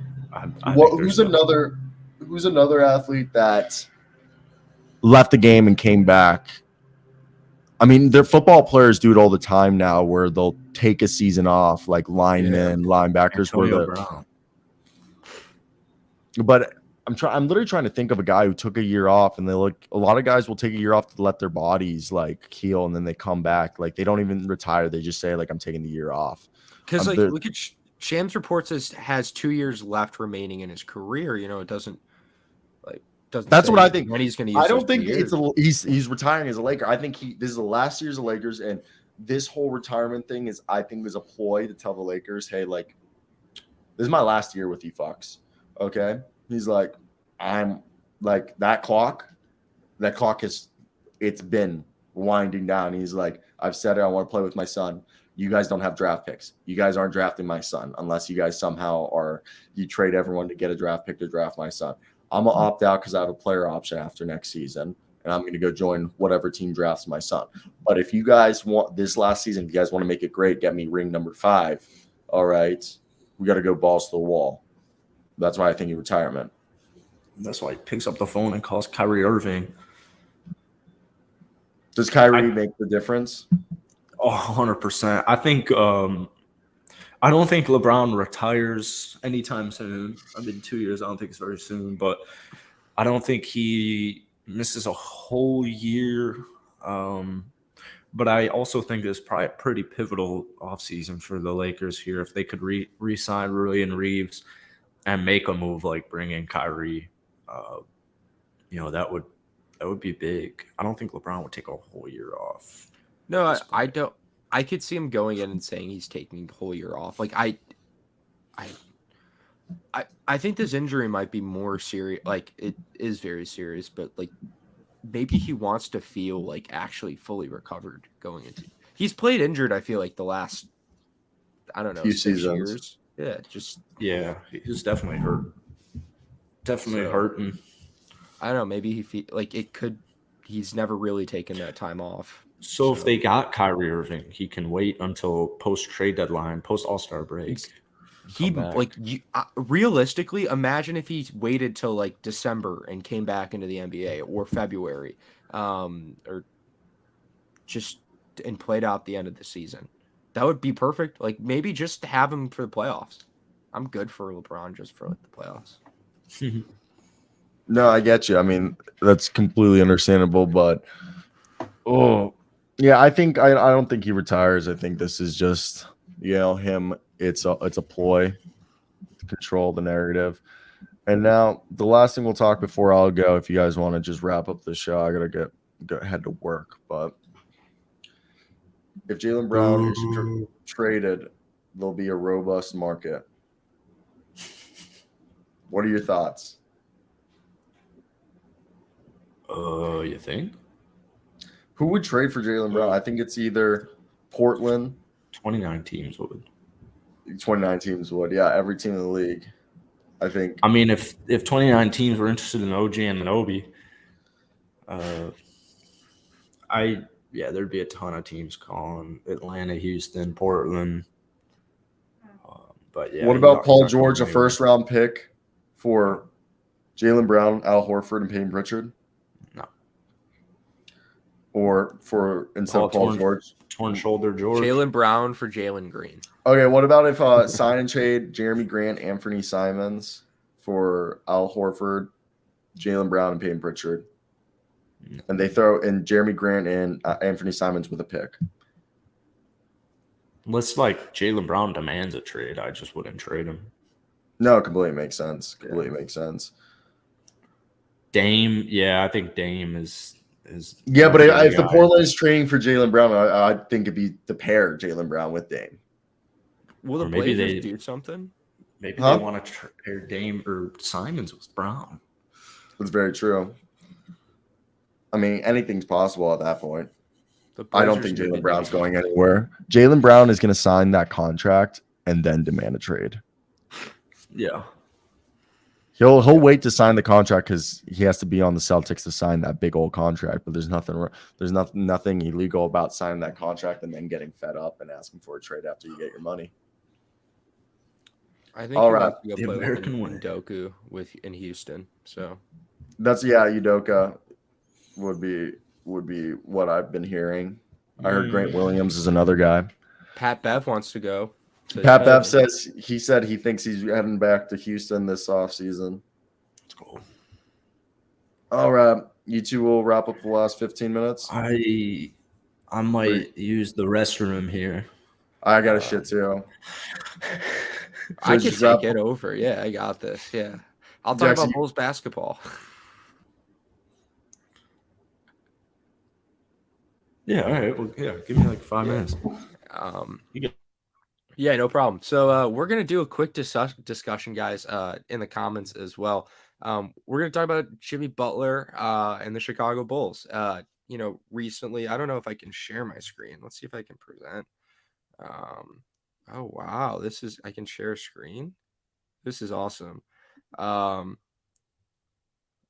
Who's another athlete that left the game and came back? I mean, their football players do it all the time now, where they'll take a season off, like linemen, linebackers. Brown. But I'm literally trying to think of a guy who took a year off, and a lot of guys will take a year off to let their bodies like heal, and then they come back. Like they don't even retire; they just say like, "I'm taking the year off." Because look at Shams reports has 2 years left remaining in his career. It doesn't. That's what I think. When he's going to use. I don't think he's retiring as a Laker. I think this is the last year as a Lakers, and this whole retirement thing is a ploy to tell the Lakers, "Hey, like this is my last year with you fucks." Okay. He's like, I'm like that clock it's been winding down. He's like, I've said it, I want to play with my son. You guys don't have draft picks. You guys aren't drafting my son unless you guys somehow you trade everyone to get a draft pick to draft my son. I'm gonna opt out because I have a player option after next season. and I'm going to go join whatever team drafts my son. But if you guys want this last season, if you guys want to make it great, get me ring number 5. All right, we got to go balls to the wall. That's why I think retirement. That's why he picks up the phone and calls Kyrie Irving. Does Kyrie make the difference? 100%. I think I don't think LeBron retires anytime soon. I mean, 2 years, I don't think it's very soon, but I don't think he misses a whole year. But I also think it's probably a pretty pivotal offseason for the Lakers here if they could re-sign Rui and Reeves and make a move like bring in Kyrie. That would be big. I don't think LeBron would take a whole year off. No, I don't. I could see him going in and saying he's taking a whole year off. Like I think this injury might be more serious. Like it is very serious, but like maybe he wants to feel like actually fully recovered going into. He's played injured. I feel like the last, I don't know, few 6 seasons. years. Yeah, he's definitely hurt. Definitely hurting. I don't know. Maybe he's never really taken that time off. So if they got Kyrie Irving, he can wait until post trade deadline, post All-Star break. Realistically, imagine if he waited till like December and came back into the NBA or February, or just and played out the end of the season. That would be perfect. Like maybe just have him for the playoffs. I'm good for LeBron just for like the playoffs. No, I get you. I mean, that's completely understandable, but yeah, I don't think he retires. I think this is just him. It's a ploy to control the narrative. And now the last thing we'll talk before I'll go. If you guys want to just wrap up the show, I gotta head to work. But if Jaylen Brown is traded, there'll be a robust market. What are your thoughts? You think? Who would trade for Jaylen Brown? I think it's either Portland. 29 teams would. 29 teams would. Yeah, every team in the league. I think. I mean, if 29 teams were interested in OG and Manobi, there'd be a ton of teams calling Atlanta, Houston, Portland. But yeah. What about Paul George, a first-round pick for Jaylen Brown, Al Horford, and Peyton Pritchard? No. Or instead of Paul George? Torn shoulder George. Jaylen Brown for Jalen Green. Okay, what about if sign and trade Jeremy Grant, Anthony Simons for Al Horford, Jaylen Brown, and Peyton Pritchard? No. And they throw in Jeremy Grant and Anthony Simons with a pick. Unless Jaylen Brown demands a trade, I just wouldn't trade him. No, it completely makes sense. Makes sense. Dame, I think Dame is. Yeah, but if the Portland is trading for Jaylen Brown, I think it'd be the pair Jaylen Brown with Dame. Will the Blazers do something? Maybe they want to pair Dame or Simons with Brown. That's very true. I mean, anything's possible at that point. I don't think Jaylen Brown's going anywhere. Jaylen Brown is going to sign that contract and then demand a trade. Yeah. He'll wait to sign the contract because he has to be on the Celtics to sign that big old contract. But there's nothing illegal about signing that contract and then getting fed up and asking for a trade after you get your money. I think all right, the American win Udoka in Houston. So that's Udoka would be what I've been hearing. I heard Grant Williams is another guy. Pat Bev wants to go. Pat Bev said he thinks he's heading back to Houston this offseason. That's cool. All right. You two will wrap up the last 15 minutes. I might use the restroom here. I got a shit too. I can take it over. Yeah, I got this. Yeah. I'll talk about Bulls basketball. Yeah, all right. Well, give me 5 minutes. Yeah, no problem. So we're going to do a quick discussion, guys, in the comments as well. We're going to talk about Jimmy Butler and the Chicago Bulls. Recently, I don't know if I can share my screen. Let's see if I can present. Oh, wow. I can share a screen. This is awesome.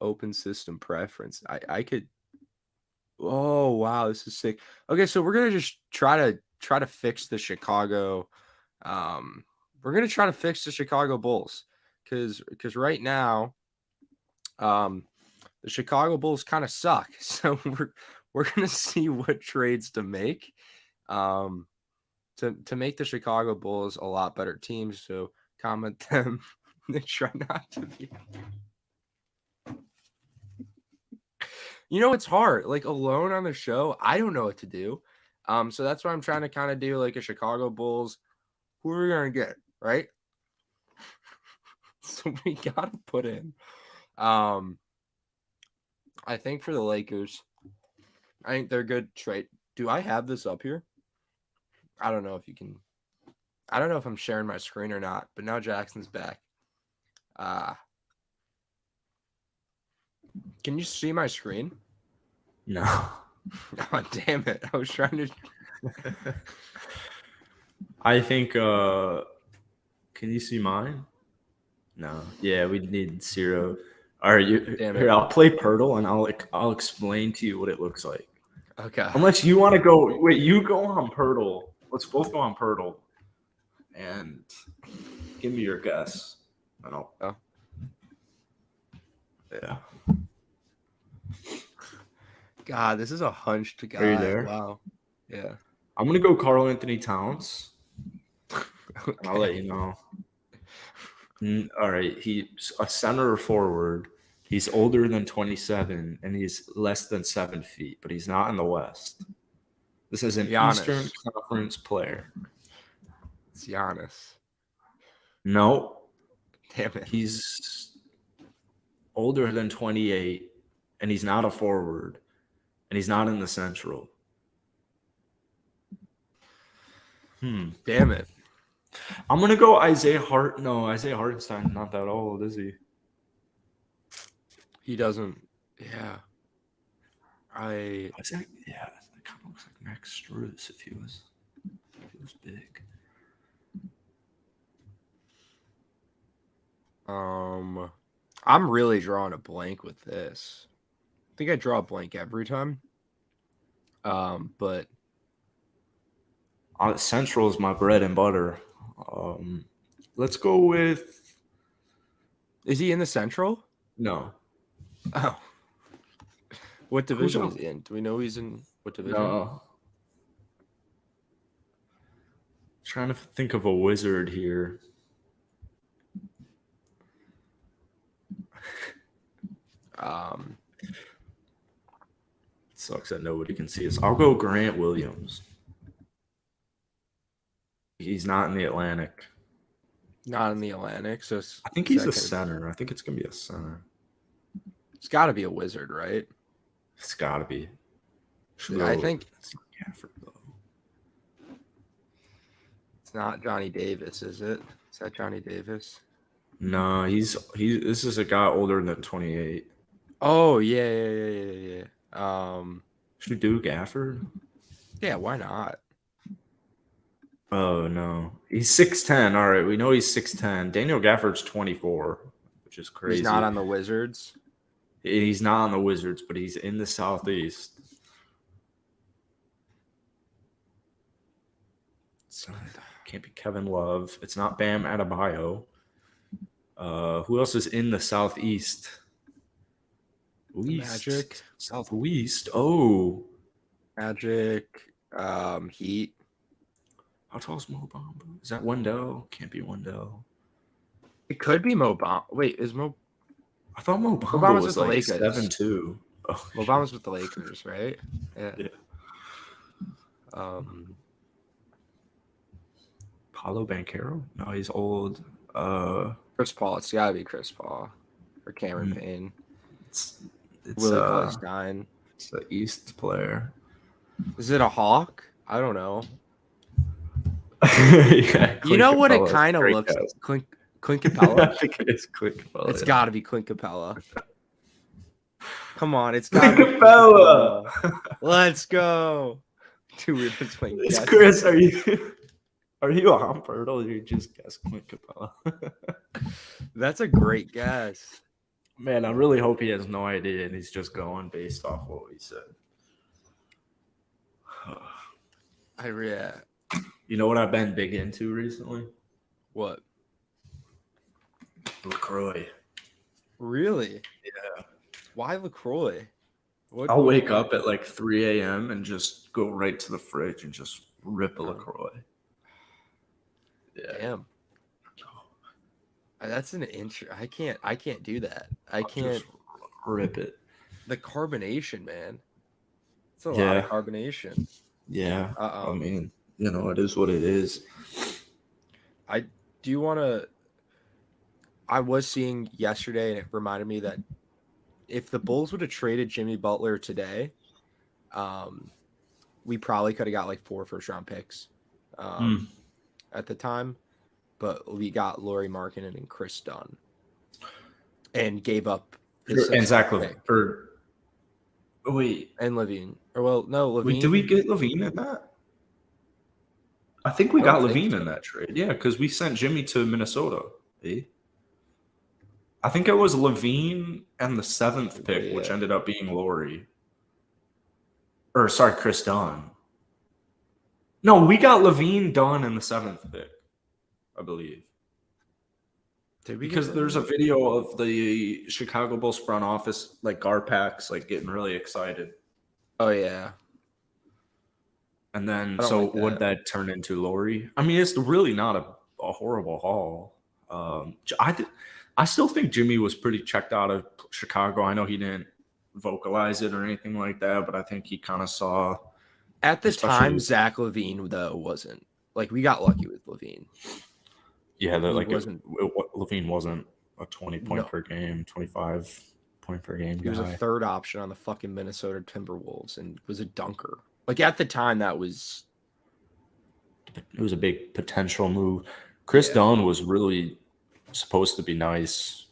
Open system preference. I could Oh wow, this is sick. Okay, so we're gonna just try to fix the Chicago. We're gonna try to fix the Chicago Bulls because right now, the Chicago Bulls kind of suck. So we're gonna see what trades to make, um, to make the Chicago Bulls a lot better teams. So comment them and try not to be. You know, it's hard. Like alone on the show, I don't know what to do. So that's why I'm trying to kind of do like a Chicago Bulls. Who are we gonna get, right? So we gotta put in. I think for the Lakers, I think they're good trade. Do I have this up here? I don't know if you can. I don't know if I'm sharing my screen or not. But now Jackson's back. Can you see my screen? No. Oh, damn it. I was trying to. I think. Can you see mine? No. Yeah, we need Cyro. All right, here. I'll play Pirtle and I'll explain to you what it looks like. Okay. Unless you want to go. Wait, you go on Pirtle. Let's both go on Pirtle. And give me your guess. I don't. Oh. Yeah. God, this is a hunched guy. Are you there? Wow. Yeah. I'm gonna go Karl Anthony Towns. Okay. I'll let you know. All right, he's a center or forward. He's older than 27, and he's less than 7 feet, but he's not in the West. This is an Giannis. Eastern Conference player. It's Giannis. No. Damn it. He's older than 28, and he's not a forward, and he's not in the Central. Damn it. I'm going to go Isaiah Hart. No, Isaiah Hartenstein's not that old, is he? He doesn't. Yeah. That kind of looks like Max Strus if he was big. I'm really drawing a blank with this. I think I draw a blank every time. But Central is my bread and butter. Let's go with. Is he in the Central? No. Oh. What division is he in? Do we know he's in what division? No. Trying to think of a wizard here. It sucks that nobody can see us. I'll go Grant Williams. He's not in the Atlantic. Not in the Atlantic, so I think he's a center. I think it's gonna be a center. It's got to be a wizard, right? It's got to be. I think it's not Gafford though. It's not Johnny Davis, is it? Is that Johnny Davis? No, he's this is a guy older than 28. Oh yeah. Should we do Gafford? Yeah, why not? Oh no, he's 6'10". All right, we know he's 6'10". Daniel Gafford's 24, which is crazy. He's not on the Wizards. He's not on the Wizards, but he's in the Southeast. Can't be Kevin Love. It's not Bam Adebayo. Who else is in the Southeast? Magic. Southwest. Oh. Magic. Heat. How tall is Mo Bamba? Is that Wendell? Can't be Wendell. It could be Mo Bamba. Wait, is Mo? I thought Mo Bamba was like Lakers. 7'2". Oh, Mo Bamba's with the Lakers, right? Yeah. Paolo Banchero? No, he's old. Chris Paul. It's gotta be Chris Paul or Cameron Payne. It's Willie Cauley-Stein. It's the East player. Is it a Hawk? I don't know. Yeah, you know what Capella. It kind of looks like? Clint Capella? I think it is Clint Capella. It's got to be Clint Capella. Come on, it's got Clint Capella. Let's go. Dude, we're just playing. Chris, are you on Pirtle? You just guessed Clint Capella. That's a great guess. Man, I really hope he has no idea and he's just going based off what we said. You know what I've been big into recently? What? LaCroix. Really? Yeah. Why LaCroix? I'll wake up at like 3 a.m. and just go right to the fridge and just rip a LaCroix. Yeah. Damn. That's an inch. I can't do that. I can't just rip it. The carbonation, man. It's a lot of carbonation. Yeah. I mean, you know, it is what it is. I was seeing yesterday, and it reminded me that if the Bulls would have traded Jimmy Butler today, we probably could have got like 4 first-round picks at the time. But we got Lauri Markkanen and Chris Dunn and gave up and Zach LaVine. And LaVine. LaVine. Wait, did we get LaVine in that? I think we got LaVine in that trade. Yeah, because we sent Jimmy to Minnesota. I think it was LaVine and the 7th pick, which ended up being Lauri. Or, sorry, Chris Dunn. No, we got LaVine, Dunn, and the 7th pick, I believe. Because there's a video of the Chicago Bulls front office, like Garpax, like getting really excited. Oh, yeah. And then, so would that turn into Lauri? I mean, it's really not a horrible haul. I still think Jimmy was pretty checked out of Chicago. I know he didn't vocalize it or anything like that, but I think he kind of saw. At the time, Zach LaVine, though, wasn't. Like, we got lucky with LaVine. Yeah, LaVine wasn't a 20-point per game, 25-point per game guy. He was a third option on the fucking Minnesota Timberwolves and was a dunker. Like, at the time, it was a big potential move. Chris Dunn was really supposed to be nice.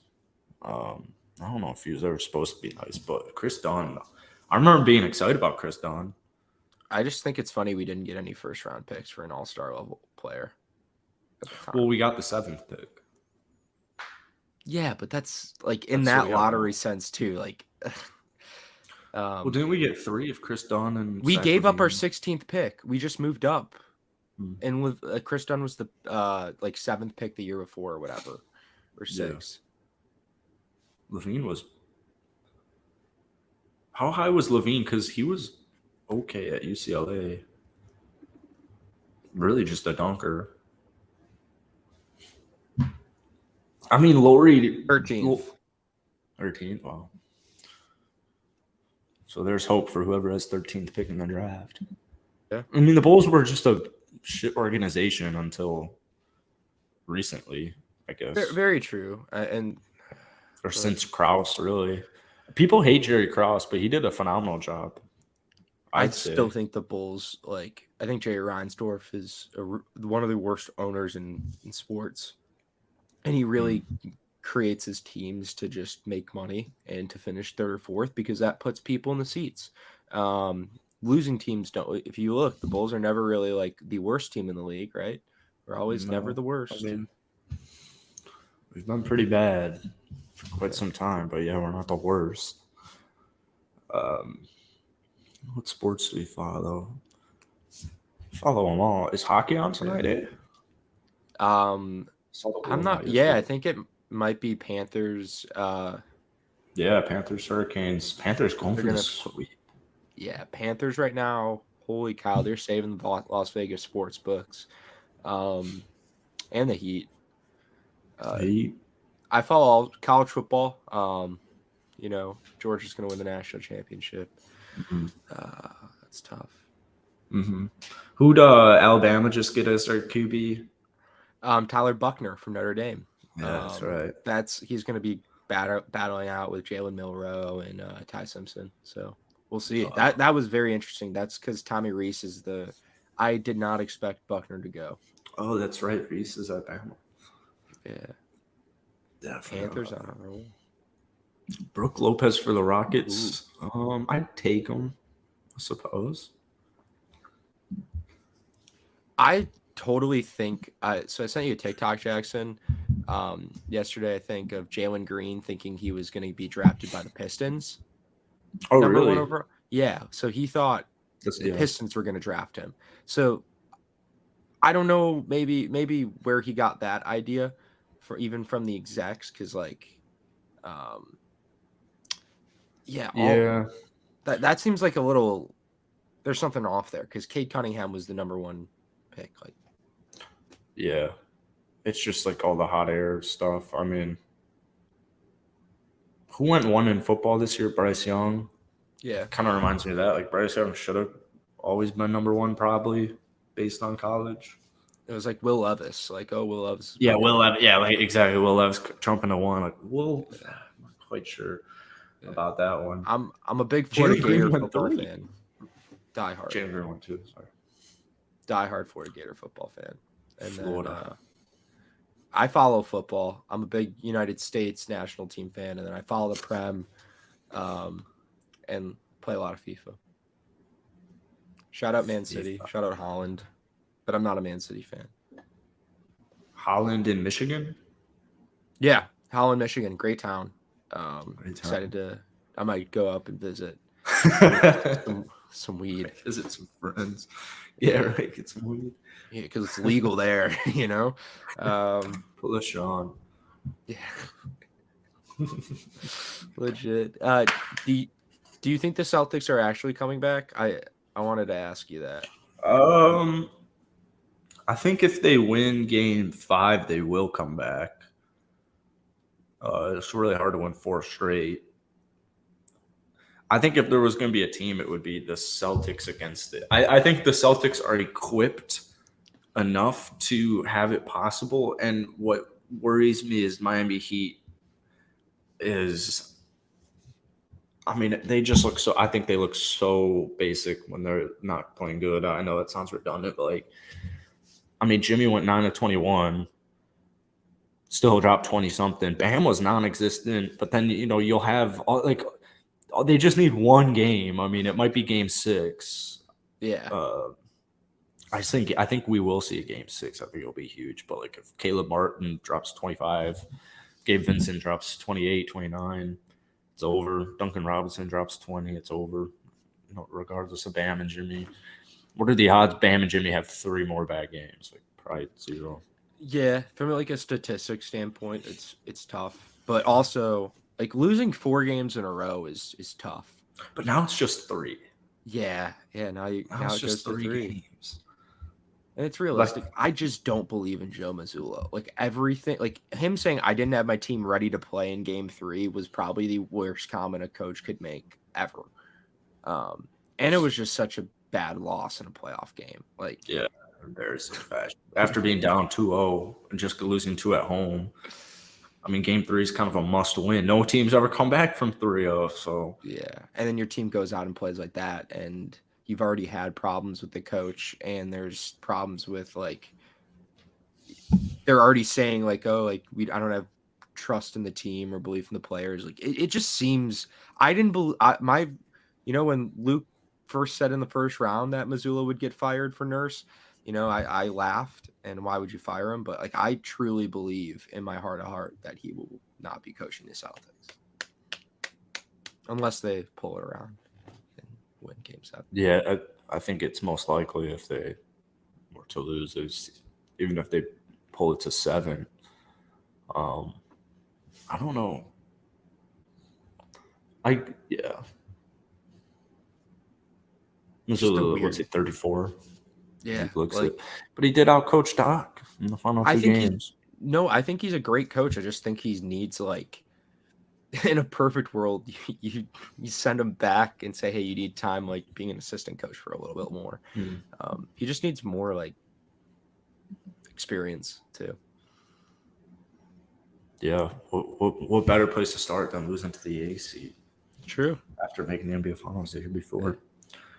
I don't know if he was ever supposed to be nice, but Chris Dunn, I remember being excited about Chris Dunn. I just think it's funny we didn't get any first-round picks for an all-star level player. Well, we got the 7th pick. Yeah, but that's like in that lottery sense too. Like, well, didn't we get 3 of Chris Dunn and we gave up our 16th pick? We just moved up, and with Chris Dunn was the like 7th pick the year before or whatever, or 6. Yeah. LaVine was. How high was LaVine? Because he was okay at UCLA. Really, just a dunker. I mean, Lauri 13th. 13th. Wow. So there's hope for whoever has 13th pick in the draft. Yeah. I mean, the Bulls were just a shit organization until recently, I guess. Very true. Or since Krause, really. People hate Jerry Krause, but he did a phenomenal job. I still think the Bulls, like, I think Jerry Reinsdorf is one of the worst owners in sports. And he really creates his teams to just make money and to finish 3rd or 4th because that puts people in the seats. Losing teams don't. If you look, the Bulls are never really like the worst team in the league, right? We're always never the worst. I mean, we've been pretty bad for quite some time, but yeah, we're not the worst. What sports do we follow? Follow them all. Is hockey on tonight? I'm not. Yeah, I think it might be Panthers. Panthers, Hurricanes. Panthers going for this sweep. Yeah, Panthers right now. Holy cow, they're saving the Las Vegas sports books, and the Heat. I follow all college football. You know, Georgia's going to win the national championship. That's tough. Who'd Alabama just get as their QB? Tyler Buckner from Notre Dame. Yeah, that's right. He's going to be battling out with Jalen Milroe and Ty Simpson. So we'll see. That was very interesting. That's because Tommy Rees is I did not expect Buckner to go. Oh, that's right. Rees is at Bama. Yeah. Panthers on a roll. Brooke Lopez for the Rockets. I'd take him, I suppose. I totally think so I sent you a TikTok, Jackson, yesterday, I think, of Jalen Green thinking he was going to be drafted by the Pistons. Oh, really? Yeah. So he thought the Pistons were going to draft him. So I don't know, maybe where he got that idea for even from the execs, because like, that seems like a little. There's something off there because Cade Cunningham was the number one pick. Like, yeah, it's just like all the hot air stuff. I mean, who went 1 in football this year? Bryce Young. Yeah, kind of reminds me of that. Like Bryce Young should have always been number 1, probably based on college. it was like Will Levis. Like, oh, Will Levis. Yeah, Will Levis. Yeah, like exactly. Will Levis jumping to 1. Like, I'm not quite sure about that one. I'm a big Florida Jalen Gator Green went football 3. fan. Die hard. Jalen Green went 2. Sorry. Die hard Florida Gator football fan. And Florida. then I follow football. I'm a big United States national team fan, and then I follow the Prem, and play a lot of FIFA. Shout out Man City. Shout out Holland. But I'm not a Man City fan. Holland in Michigan? Yeah, Holland, Michigan. Great town. Great town. Excited to. I might go up and visit some weed. Visit some friends. Yeah, right. Get some weed. Yeah, because it's legal there, you know. Pull a Sean. Yeah. Legit. Do you think the Celtics are actually coming back? I wanted to ask you that. I think if they win Game 5, they will come back. It's really hard to win 4 straight. I think if there was going to be a team, it would be the Celtics against it. I think the Celtics are equipped enough to have it possible. And what worries me is Miami Heat is, I mean, they just look so, I think they look so basic when they're not playing good. I know that sounds redundant, but like, I mean, Jimmy went 9 of 21, still dropped 20 something. Bam was non-existent, but then, you know, you'll have all, like, they just need one game. I mean, it might be Game 6. Yeah. I think we will see a Game 6. I think it'll be huge. But like if Caleb Martin drops 25, Gabe Vincent drops 28, 29, it's over. Duncan Robinson drops 20, it's over. You know, regardless of Bam and Jimmy. What are the odds Bam and Jimmy have 3 more bad games? Like probably 0. Yeah, from like a statistics standpoint, it's tough. But also, like losing 4 games in a row is tough. But now it's just 3. Yeah. Now it's it goes just to 3 3. games. And it's realistic. I just don't believe in Joe Mazzulla. Like everything, like him saying I didn't have my team ready to play in Game 3 was probably the worst comment a coach could make ever. And it was just such a bad loss in a playoff game. Like, yeah, embarrassing fashion. After being down 2-0 and just losing 2 at home. I mean, Game 3 is kind of a must win. No team's ever come back from 3-0. So yeah, and then your team goes out and plays like that, and you've already had problems with the coach, and there's problems with like they're already saying like, oh, like I don't have trust in the team or belief in the players. Like it just seems I didn't believe when Luke first said in the first round that Mazzulla would get fired for Nurse. You know, I laughed, and why would you fire him? But like, I truly believe in my heart of heart that he will not be coaching the Celtics unless they pull it around and win Game 7. yeah, I think it's most likely if they were to lose, even if they pull it to 7. I don't know. Mazzulla, what's it, 34? Yeah, he looks it. But he did outcoach Doc in the final 2 games. I think he's a great coach. I just think he needs like, in a perfect world, you send him back and say, hey, you need time like being an assistant coach for a little bit more. He just needs more like experience too. Yeah, what better place to start than losing to the AC? True. After making the NBA Finals the year before. Yeah.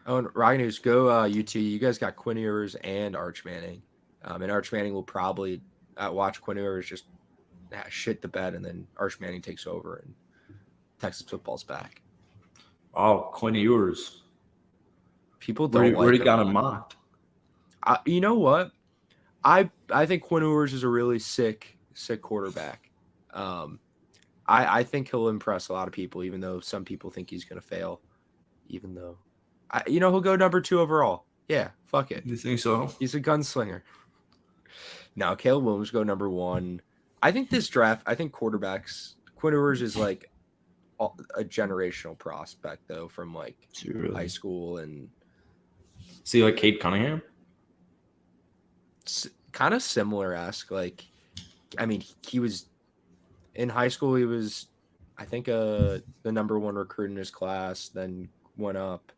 Oh, and Ryan News, go UT. You guys got Quinn Ewers and Arch Manning. And Arch Manning will probably watch Quinn Ewers just shit the bed, and then Arch Manning takes over, and Texas football's back. Oh, Quinn Ewers. People don't already got him mocked. You know what? I think Quinn Ewers is a really sick quarterback. I think he'll impress a lot of people, even though some people think he's going to fail. Even though He'll go number 2 overall. Yeah, fuck it. You think so? He's a gunslinger. Now, Caleb Williams go number 1. I think this draft, quarterbacks, Quinn Ewers is like a generational prospect, though, from like high school. And see, like Cade Cunningham? Kind of similar-esque. Like, I mean, he was in high school, he was, I think, the number 1 recruit in his class, then went up,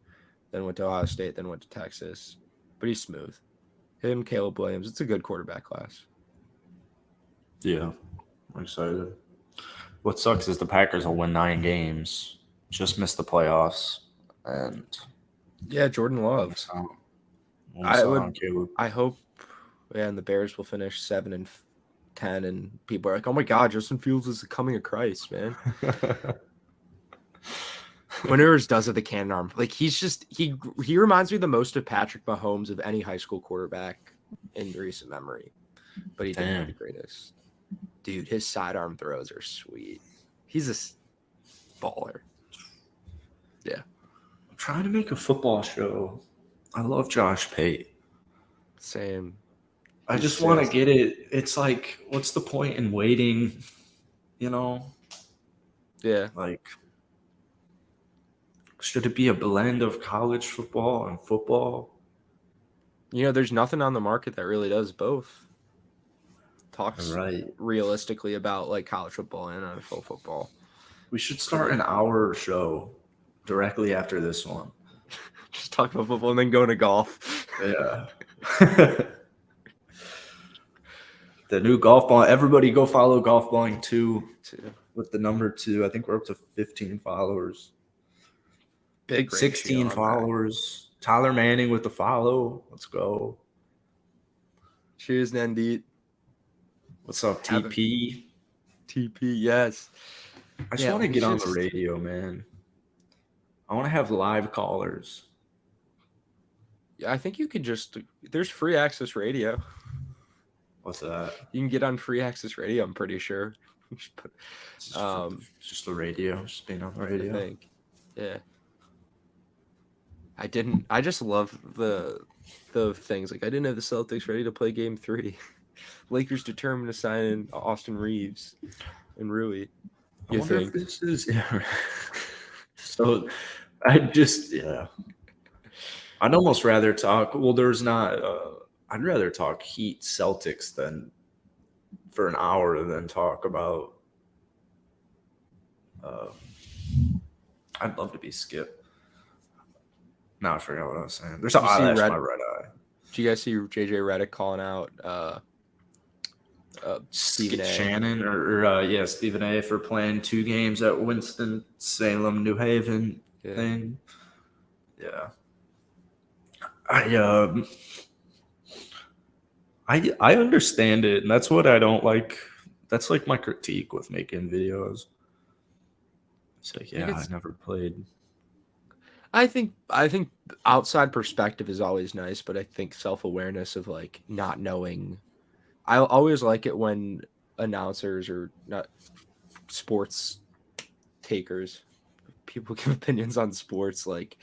then went to Ohio State, then went to Texas. But he's smooth. Him, Caleb Williams, it's a good quarterback class. Yeah, I'm excited. What sucks is the Packers will win 9 games, just miss the playoffs, and yeah, Jordan Love. I hope, and the Bears will finish 7-10, and people are like, "Oh my God, Justin Fields is the coming of Christ, man." Quinn Ewers does have the cannon arm. Like he reminds me the most of Patrick Mahomes of any high school quarterback in recent memory, but he didn't have the greatest. Dude, his sidearm throws are sweet. He's a baller. Yeah. I'm trying to make a football show. I love Josh Pate. Same. I just want to get it. It's like, what's the point in waiting? Yeah. Like, should it be a blend of college football and football? There's nothing on the market that really does both. Talks right realistically about like college football and NFL football. We should start an hour show directly after this one. Just talk about football and then go into golf. Yeah. The new golf ball. Everybody go follow Golf Balling 2 with the number 2. I think we're up to 15 followers. Big 16 followers. That. Tyler Manning with the follow. Let's go. Cheers, Nandit. What's up, TP? TP, yes. I just want to get on the radio, man. I want to have live callers. Yeah, I think you could there's free access radio. What's that? You can get on free access radio, I'm pretty sure. Just the radio, just being on the radio. I think. Yeah. I just love the things. Like, I didn't have the Celtics ready to play game 3. Lakers determined to sign in Austin Reeves and Rui. I wonder if this is So I'd almost rather talk. Well, there's not. I'd rather talk Heat Celtics than for an hour than talk about. I'd love to be Skip. Now I forgot what I was saying. There's that's my red eye. Did you guys see JJ Redick calling out Stephen A. Shannon or Stephen A. for playing 2 games at Winston-Salem, New Haven thing? Yeah. I understand it, and that's what I don't like. That's like my critique with making videos. It's like, I never played. I think outside perspective is always nice, but I think self-awareness of like not knowing. I always like it when announcers or not sports takers, people give opinions on sports, like,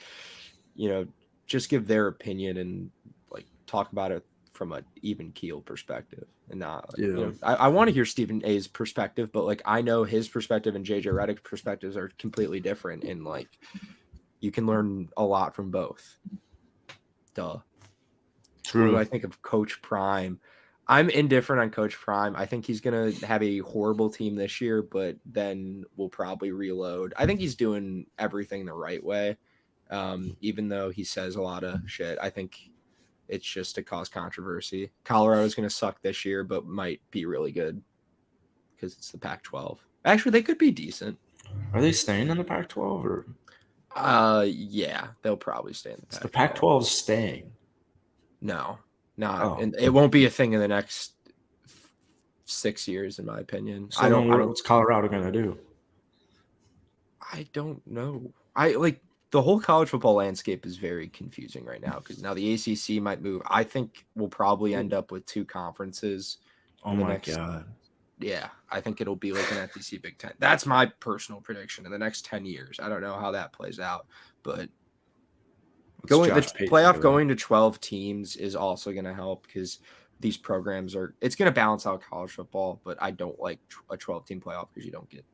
just give their opinion and like talk about it from an even keel perspective and not I want to hear Stephen A's perspective, but like I know his perspective and JJ Redick's perspectives are completely different, and like you can learn a lot from both. Duh. True. I think of Coach Prime. I'm indifferent on Coach Prime. I think he's going to have a horrible team this year, but then we'll probably reload. I think he's doing everything the right way. Even though he says a lot of shit, I think it's just to cause controversy. Colorado's going to suck this year, but might be really good because it's the Pac-12. Actually, they could be decent. Are they staying in the Pac-12 or? Yeah, they'll probably stay in the Pac-12. The Pac-12 is staying. No, and it won't be a thing in the next 6 years, in my opinion. So I don't know what's Colorado going to do. I don't know. The whole college football landscape is very confusing right now because now the ACC might move. I think we'll probably end up with 2 conferences. Oh my God. Yeah, I think it'll be like an SEC Big Ten. That's my personal prediction in the next 10 years. I don't know how that plays out, but Playoff going to 12 teams is also going to help because these programs it's going to balance out college football, but I don't like a 12-team playoff because you don't get,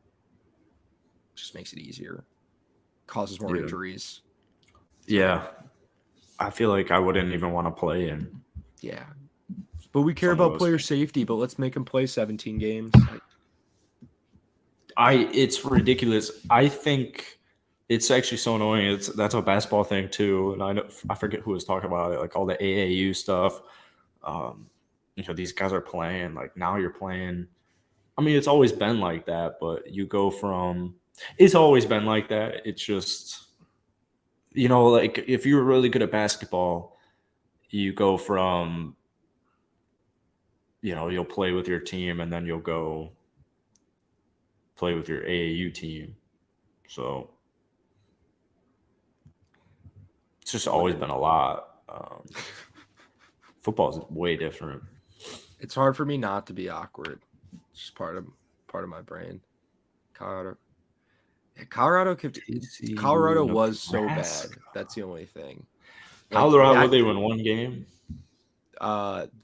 just makes it easier, causes more injuries. Yeah. I feel like I wouldn't even want to play in. Yeah. But we care about player safety, but let's make them play 17 games. It's ridiculous. I think it's actually so annoying. That's a basketball thing too. And I forget who was talking about it, like all the AAU stuff. These guys are playing, like now you're playing. I mean, it's always been like that, but it's always been like that. It's just, like if you're really good at basketball, you go from, you'll play with your team and then you'll go play with your AAU team. So it's just always been a lot. Football is way different. It's hard for me not to be awkward. It's just part of my brain. Colorado was so bad. That's the only thing. Colorado, they win one game.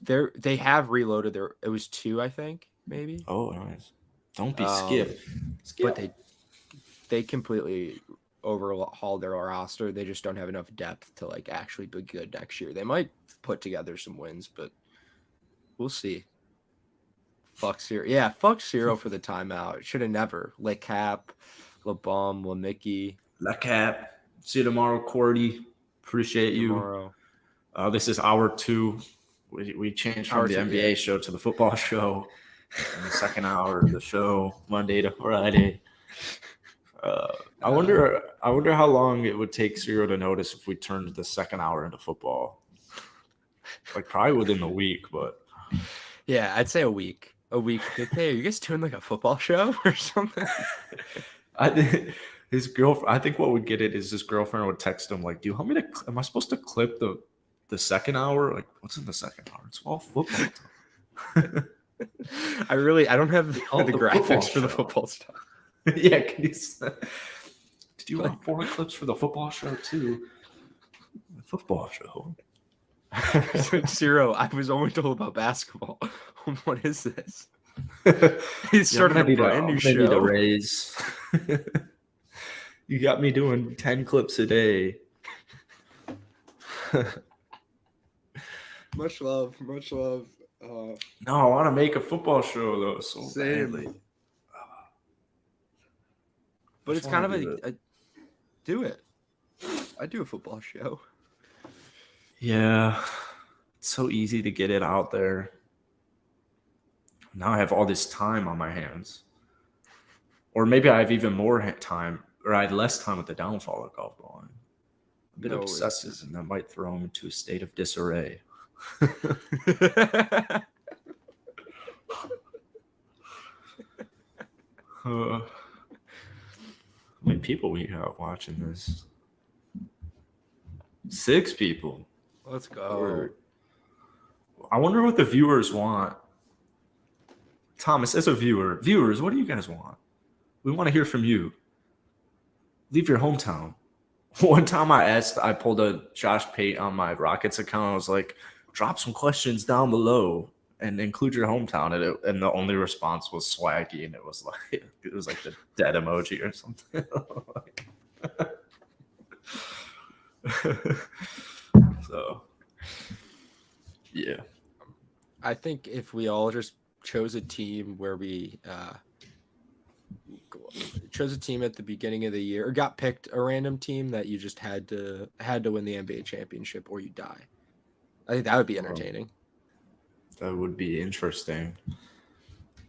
They have reloaded it was 2, I think, maybe. Oh, nice. Don't be Skip. But they completely overhauled their roster. They just don't have enough depth to like actually be good next year. They might put together some wins, but we'll see. Fuck Cyro. Yeah, fuck Cyro for the timeout. Should have never. LeCap, LeBum, LeMickey. LeCap. See you tomorrow, Cordy. Appreciate you. Tomorrow. This is hour 2. We changed from the NBA show to the football show. In the second hour of the show, Monday to Friday. I wonder how long it would take Cyro to notice if we turned the second hour into football. Like probably within a week, but yeah, I'd say a week. A week. Hey, are you guys doing like a football show or something? I think what would get it is his girlfriend would text him like, "Do you want me to? Am I supposed to clip the second hour? Like, what's in the second hour? It's all football time." I don't have the graphics for the football stuff. Yeah, did you want 4 clips for the football show too? The football show. Cyro, I was only told about basketball. What is this? He's starting a brand new show. Need a raise. You got me doing 10 clips a day. Much love. No, I want to make a football show though. So badly. But it's kind of a do it. I do a football show. Yeah, it's so easy to get it out there. Now I have all this time on my hands, or maybe I have even more time, or I had less time with the downfall of golf balling. A bit obsessive, and that might throw him into a state of disarray. How many people we got watching this? 6 people. Let's go. I wonder what the viewers want. Thomas, as a viewers, what do you guys want? We want to hear from you. Leave your hometown. One time I pulled a Josh Pate on my Rockets account. I was like, drop some questions down below and include your hometown. And the only response was swaggy, and it was like the dead emoji or something. So, yeah. I think if we all just chose a team where we chose a team at the beginning of the year, or got picked a random team that you just had to win the NBA championship or you die, I think that would be entertaining. That would be interesting.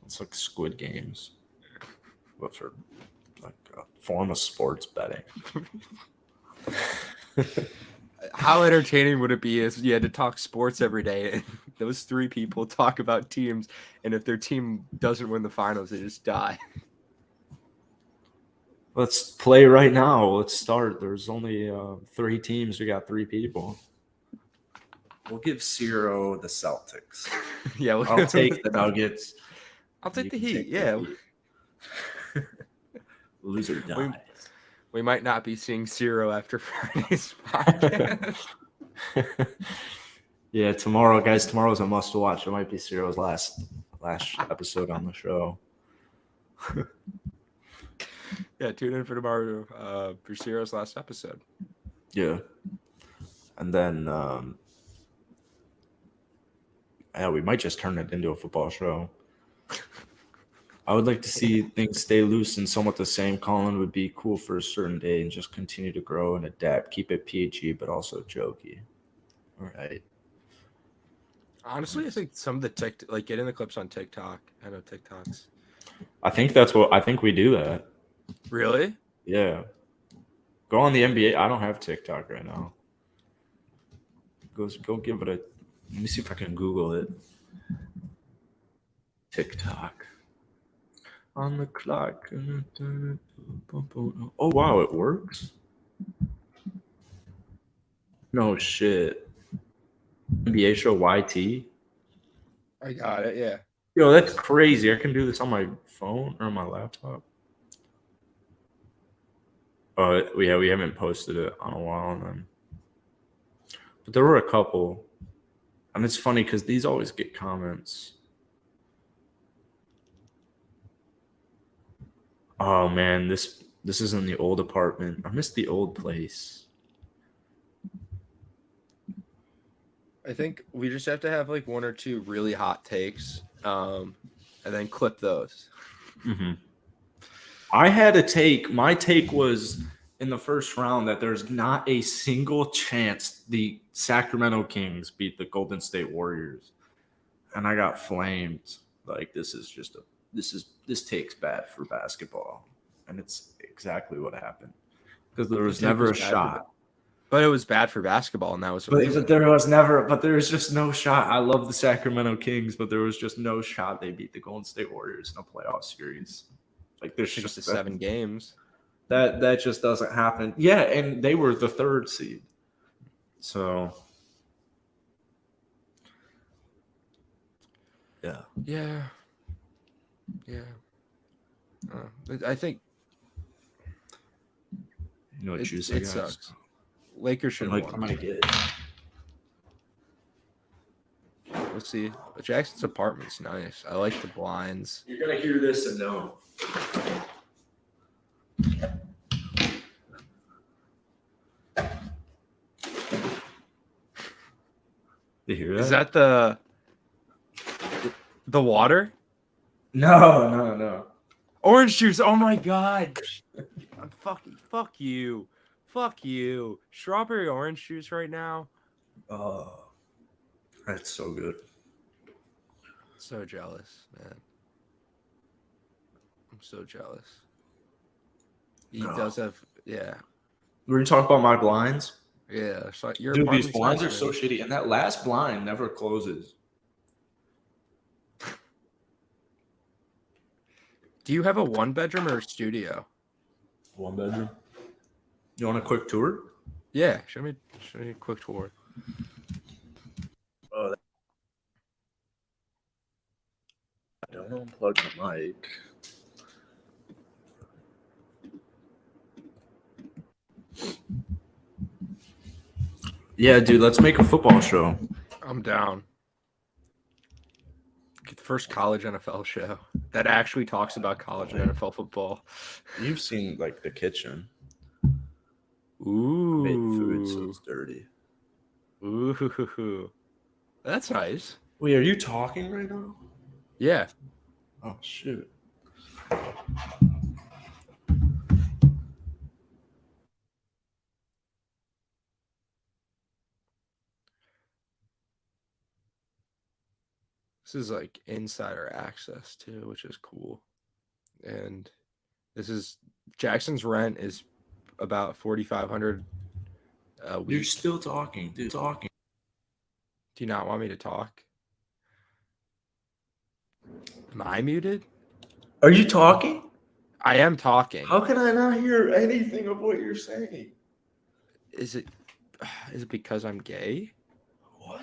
It's like Squid Games, but for like a form of sports betting. How entertaining would it be if you had to talk sports every day and those 3 people talk about teams, and if their team doesn't win the finals, they just die? Let's play right now. Let's start. There's only 3 teams. We got 3 people. We'll give Cyro the Celtics. Yeah, I'll take the Nuggets. I'll take the Heat. Yeah. Loser dies. We might not be seeing Cyro after Friday's podcast. Yeah, tomorrow, guys. Tomorrow's a must watch. It might be Cyro's last episode on the show. Yeah, tune in for tomorrow for Cyro's last episode. Yeah, and then yeah, we might just turn it into a football show. I would like to see things stay loose and somewhat the same. Colin would be cool for a certain day and just continue to grow and adapt. Keep it PG, but also jokey. All right. Honestly, I think some of the like getting the clips on TikTok. I know TikToks. I think we do that. Really? Yeah. Go on the NBA. I don't have TikTok right now. Go give it a. Let me see if I can Google it. TikTok. On the clock. Oh wow, it works. No shit. NBA show YT. I got it. Yeah. Yo, that's crazy. I can do this on my phone or my laptop. Oh yeah, we haven't posted it on a while then. But there were a couple. And it's funny because these always get comments. Oh man, this is in the old apartment. I miss the old place. I think we just have to have like one or two really hot takes, and then clip those. Mm-hmm. I had a take. My take was in the first round that there's not a single chance the Sacramento Kings beat the Golden State Warriors, and I got flamed. Like this takes bad for basketball, and it's exactly what happened because there was never a shot. But it was bad for basketball, and that was. But there was just no shot. I love the Sacramento Kings, but there was just no shot they beat the Golden State Warriors in a playoff series. Like there's just 7 games. That just doesn't happen. Yeah, and they were the 3rd seed. So yeah. I think you know what you say, it sucks. Lakers should have won. I'm gonna get it. We'll see. Jackson's apartment's nice. I like the blinds. You're gonna hear this and know. You hear that? Is that the water? No. Orange juice. Oh my god. Fuck you. Fuck you. Strawberry orange juice right now. Oh, that's so good. So jealous, man. I'm so jealous. He does have, yeah. Were you talking about my blinds? Yeah. So your Dude, these blinds are so shitty, and that last blind never closes. Do you have a 1-bedroom or a studio? 1 bedroom. You want a quick tour? Yeah, show me a quick tour. Oh, I don't unplug the mic. Yeah, dude, let's make a football show. I'm down. Get the first college NFL show that actually talks about college and NFL football. You've seen like The Kitchen. Ooh. Made food so it's dirty. Ooh. That's nice. Wait, are you talking right now? Yeah. Oh, shoot. This is like insider access too, which is cool. And this is Jackson's rent is about $4,500 a week. You're still talking, dude. Talking. Do you not want me to talk? Am I muted? Are you talking? I am talking. How can I not hear anything of what you're saying? Is it because I'm gay? What?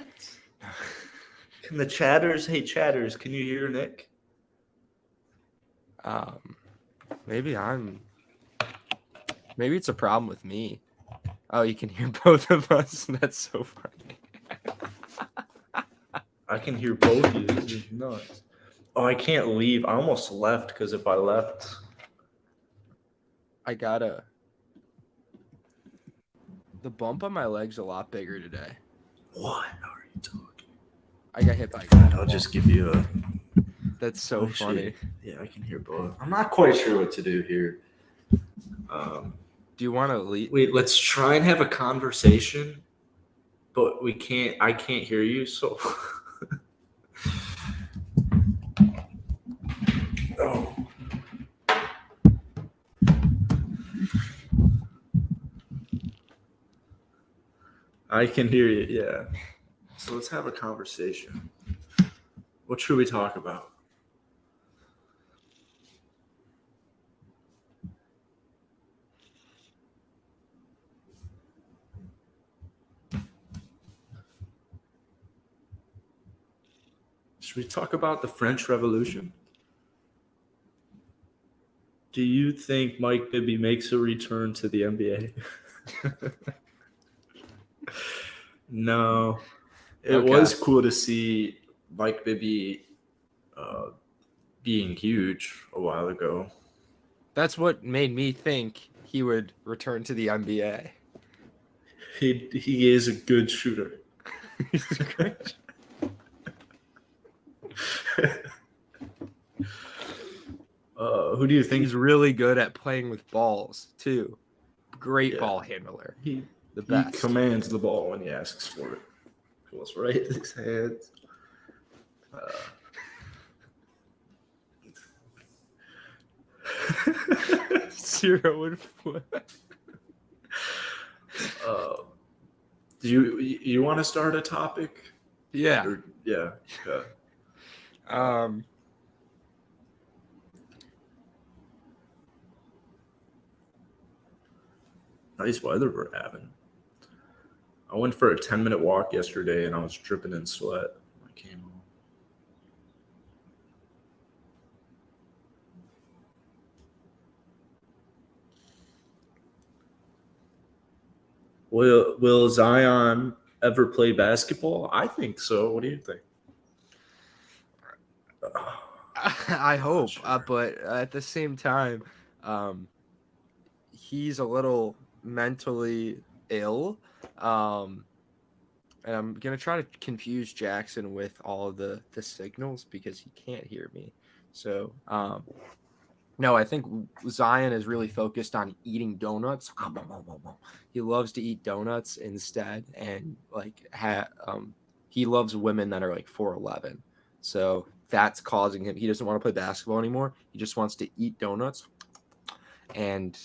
Can the chatters, hey chatters, can you hear Nick? Maybe I'm Maybe it's a problem with me. Oh, you can hear both of us. That's so funny. I can hear both of you. This is nuts. Oh, I can't leave. I almost left because if I left, The bump on my leg's a lot bigger today. what are you talking? I got hit by a golf I'll ball. just give you a. That's so Actually, funny. Yeah, I can hear both. I'm not quite sure what to do here. Do you want to lead? Wait, let's try and have a conversation, but we can't. I can't hear you, so. Oh. I can hear you, yeah. So let's have a conversation. What should we talk about? Should we talk about the French Revolution? Do you think Mike Bibby makes a return to the NBA? No. It Okay. was cool to see Mike Bibby being huge a while ago. That's what made me think he would return to the NBA. He is a good shooter. He's great. Who do you think? He's really good at playing with balls too. Great Yeah. ball handler. He best. commands the ball when he asks for it. Goes right in his hands. Cyro would flip. Do you want to start a topic? Yeah. Yeah. Nice weather we're having. I went for a 10-minute walk yesterday and I was dripping in sweat when I came home. Will Zion ever play basketball? I think so. What do you think? I hope, but at the same time, he's a little mentally ill, and I'm gonna try to confuse Jackson with all of the signals because he can't hear me. So, no, I think Zion is really focused on eating donuts. He loves to eat donuts instead, and he loves women that are like 4'11". So that's causing him. He doesn't want to play basketball anymore. He just wants to eat donuts and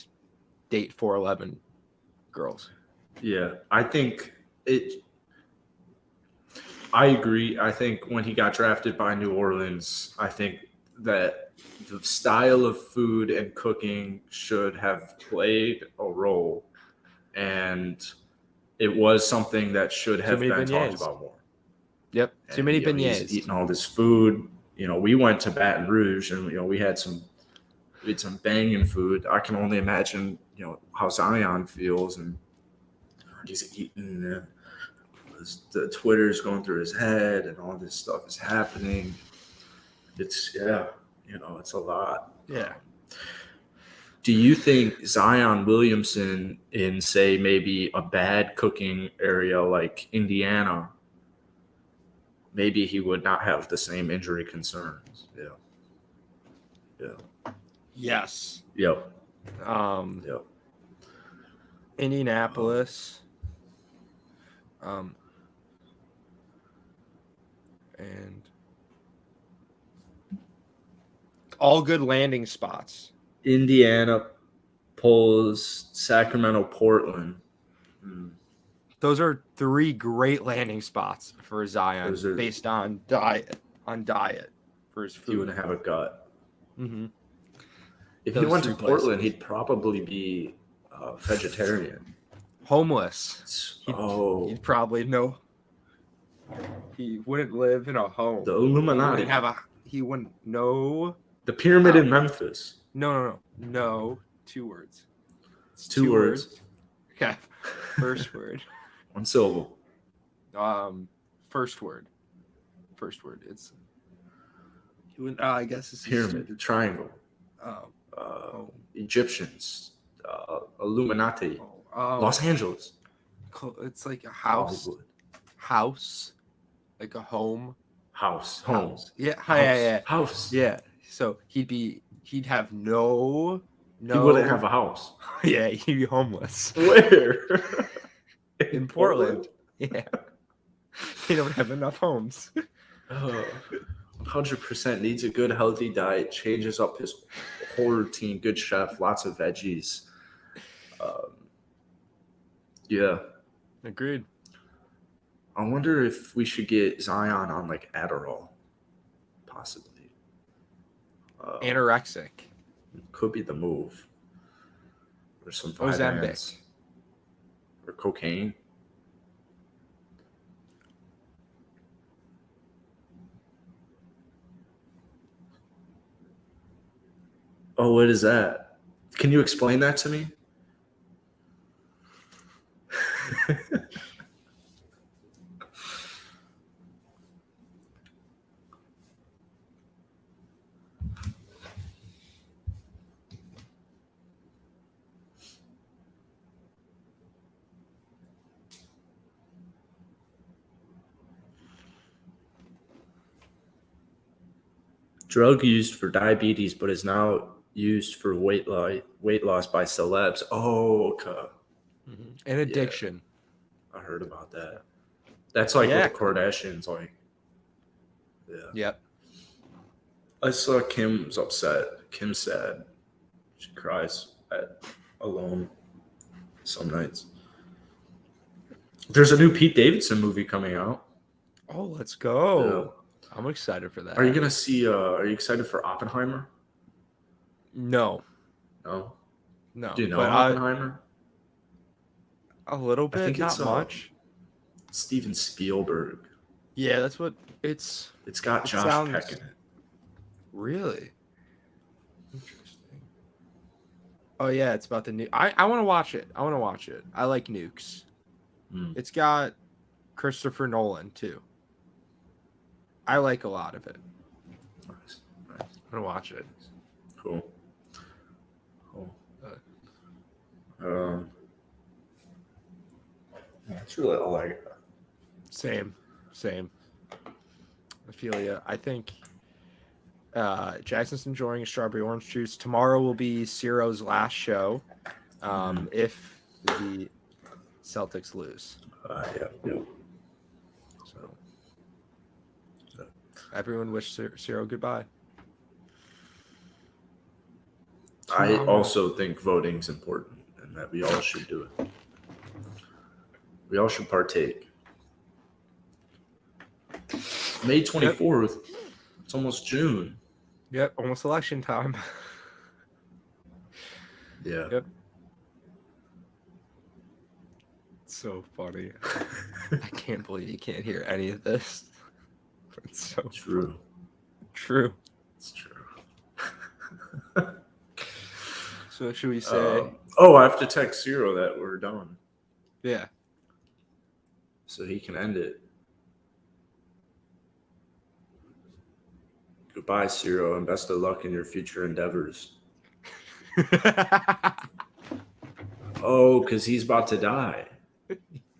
date 4'11" girls. Yeah, I agree. I think when he got drafted by New Orleans, I think that the style of food and cooking should have played a role, and it was something that should have been talked about more. Yep, too many beignets. He's eating all this food. We went to Baton Rouge, and we had some banging food. I can only imagine, how Zion feels, and he's eating. The Twitter's going through his head, and all this stuff is happening. It's it's a lot. Yeah. Do you think Zion Williamson in, say, maybe a bad cooking area like Indiana, maybe he would not have the same injury concerns? Yeah. Yes. Yep. Yep. Indianapolis. And all good landing spots. Indiana pulls Sacramento, Portland. Those are 3 great landing spots for Zion based on diet for his food. He would have a gut. Mm-hmm. If he went to Portland, he'd probably be vegetarian. Homeless. He'd probably know. He wouldn't live in a home. The Illuminati. He wouldn't know. The pyramid in Memphis. No. 2 words. It's Two words. Okay. First word. One syllable. First word. It's. I guess it's Pyramid. Triangle. Egyptians. Illuminati. Los Angeles. It's like a house. Hollywood. House. Like a home. House. Yeah. House. House. Yeah. So he'd have no. He wouldn't have a house. Yeah, he'd be homeless. Where? In Portland. Yeah. They don't have enough homes. 100% needs a good, healthy diet. Changes up his whole routine. Good chef. Lots of veggies. Yeah. Agreed. I wonder if we should get Zion on like Adderall. Possibly. Anorexic. Could be the move. Or some Ozempic. vitamins. Or cocaine. Oh, what is that? Can you explain that to me? Drug used for diabetes, but is now used for weight loss by celebs. Oh, okay. And addiction. I heard about that. That's like what the Kardashians like. Yeah. Yep. I saw Kim's upset. Kim's sad. She cries alone some nights. There's a new Pete Davidson movie coming out. Oh, let's go. Yeah. I'm excited for that. Are you gonna see? Are you excited for Oppenheimer? No. No. Do you know Oppenheimer? A little bit, think not it's, much. Steven Spielberg. Yeah, that's what it's. It's got Josh Peck in it. Really? Interesting. Oh yeah, it's about the new. I want to watch it. I like nukes. It's got Christopher Nolan too. I like a lot of it. Nice. I'm gonna watch it. Cool. That's really all I got. Same. I feel you. I think Jackson's enjoying a strawberry orange juice. Tomorrow will be Cyro's last show. If the Celtics lose. Yeah. So everyone wish Cyro goodbye. I also think voting's important and that we all should do it. We all should partake. May 24th. Yep. It's almost June. Yep, almost election time. Yeah. Yep. It's so funny. I can't believe you can't hear any of this. It's so true. True. It's true. So should we say? I have to text Cyro that we're done. Yeah. So he can end it. Goodbye, Cyro, and best of luck in your future endeavors. Because he's about to die.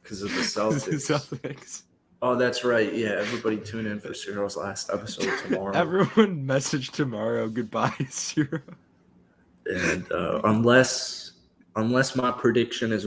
Because of the Celtics. Oh, that's right. Yeah, everybody tune in for Cyro's last episode tomorrow. Everyone message tomorrow. Goodbye, Cyro. And unless my prediction is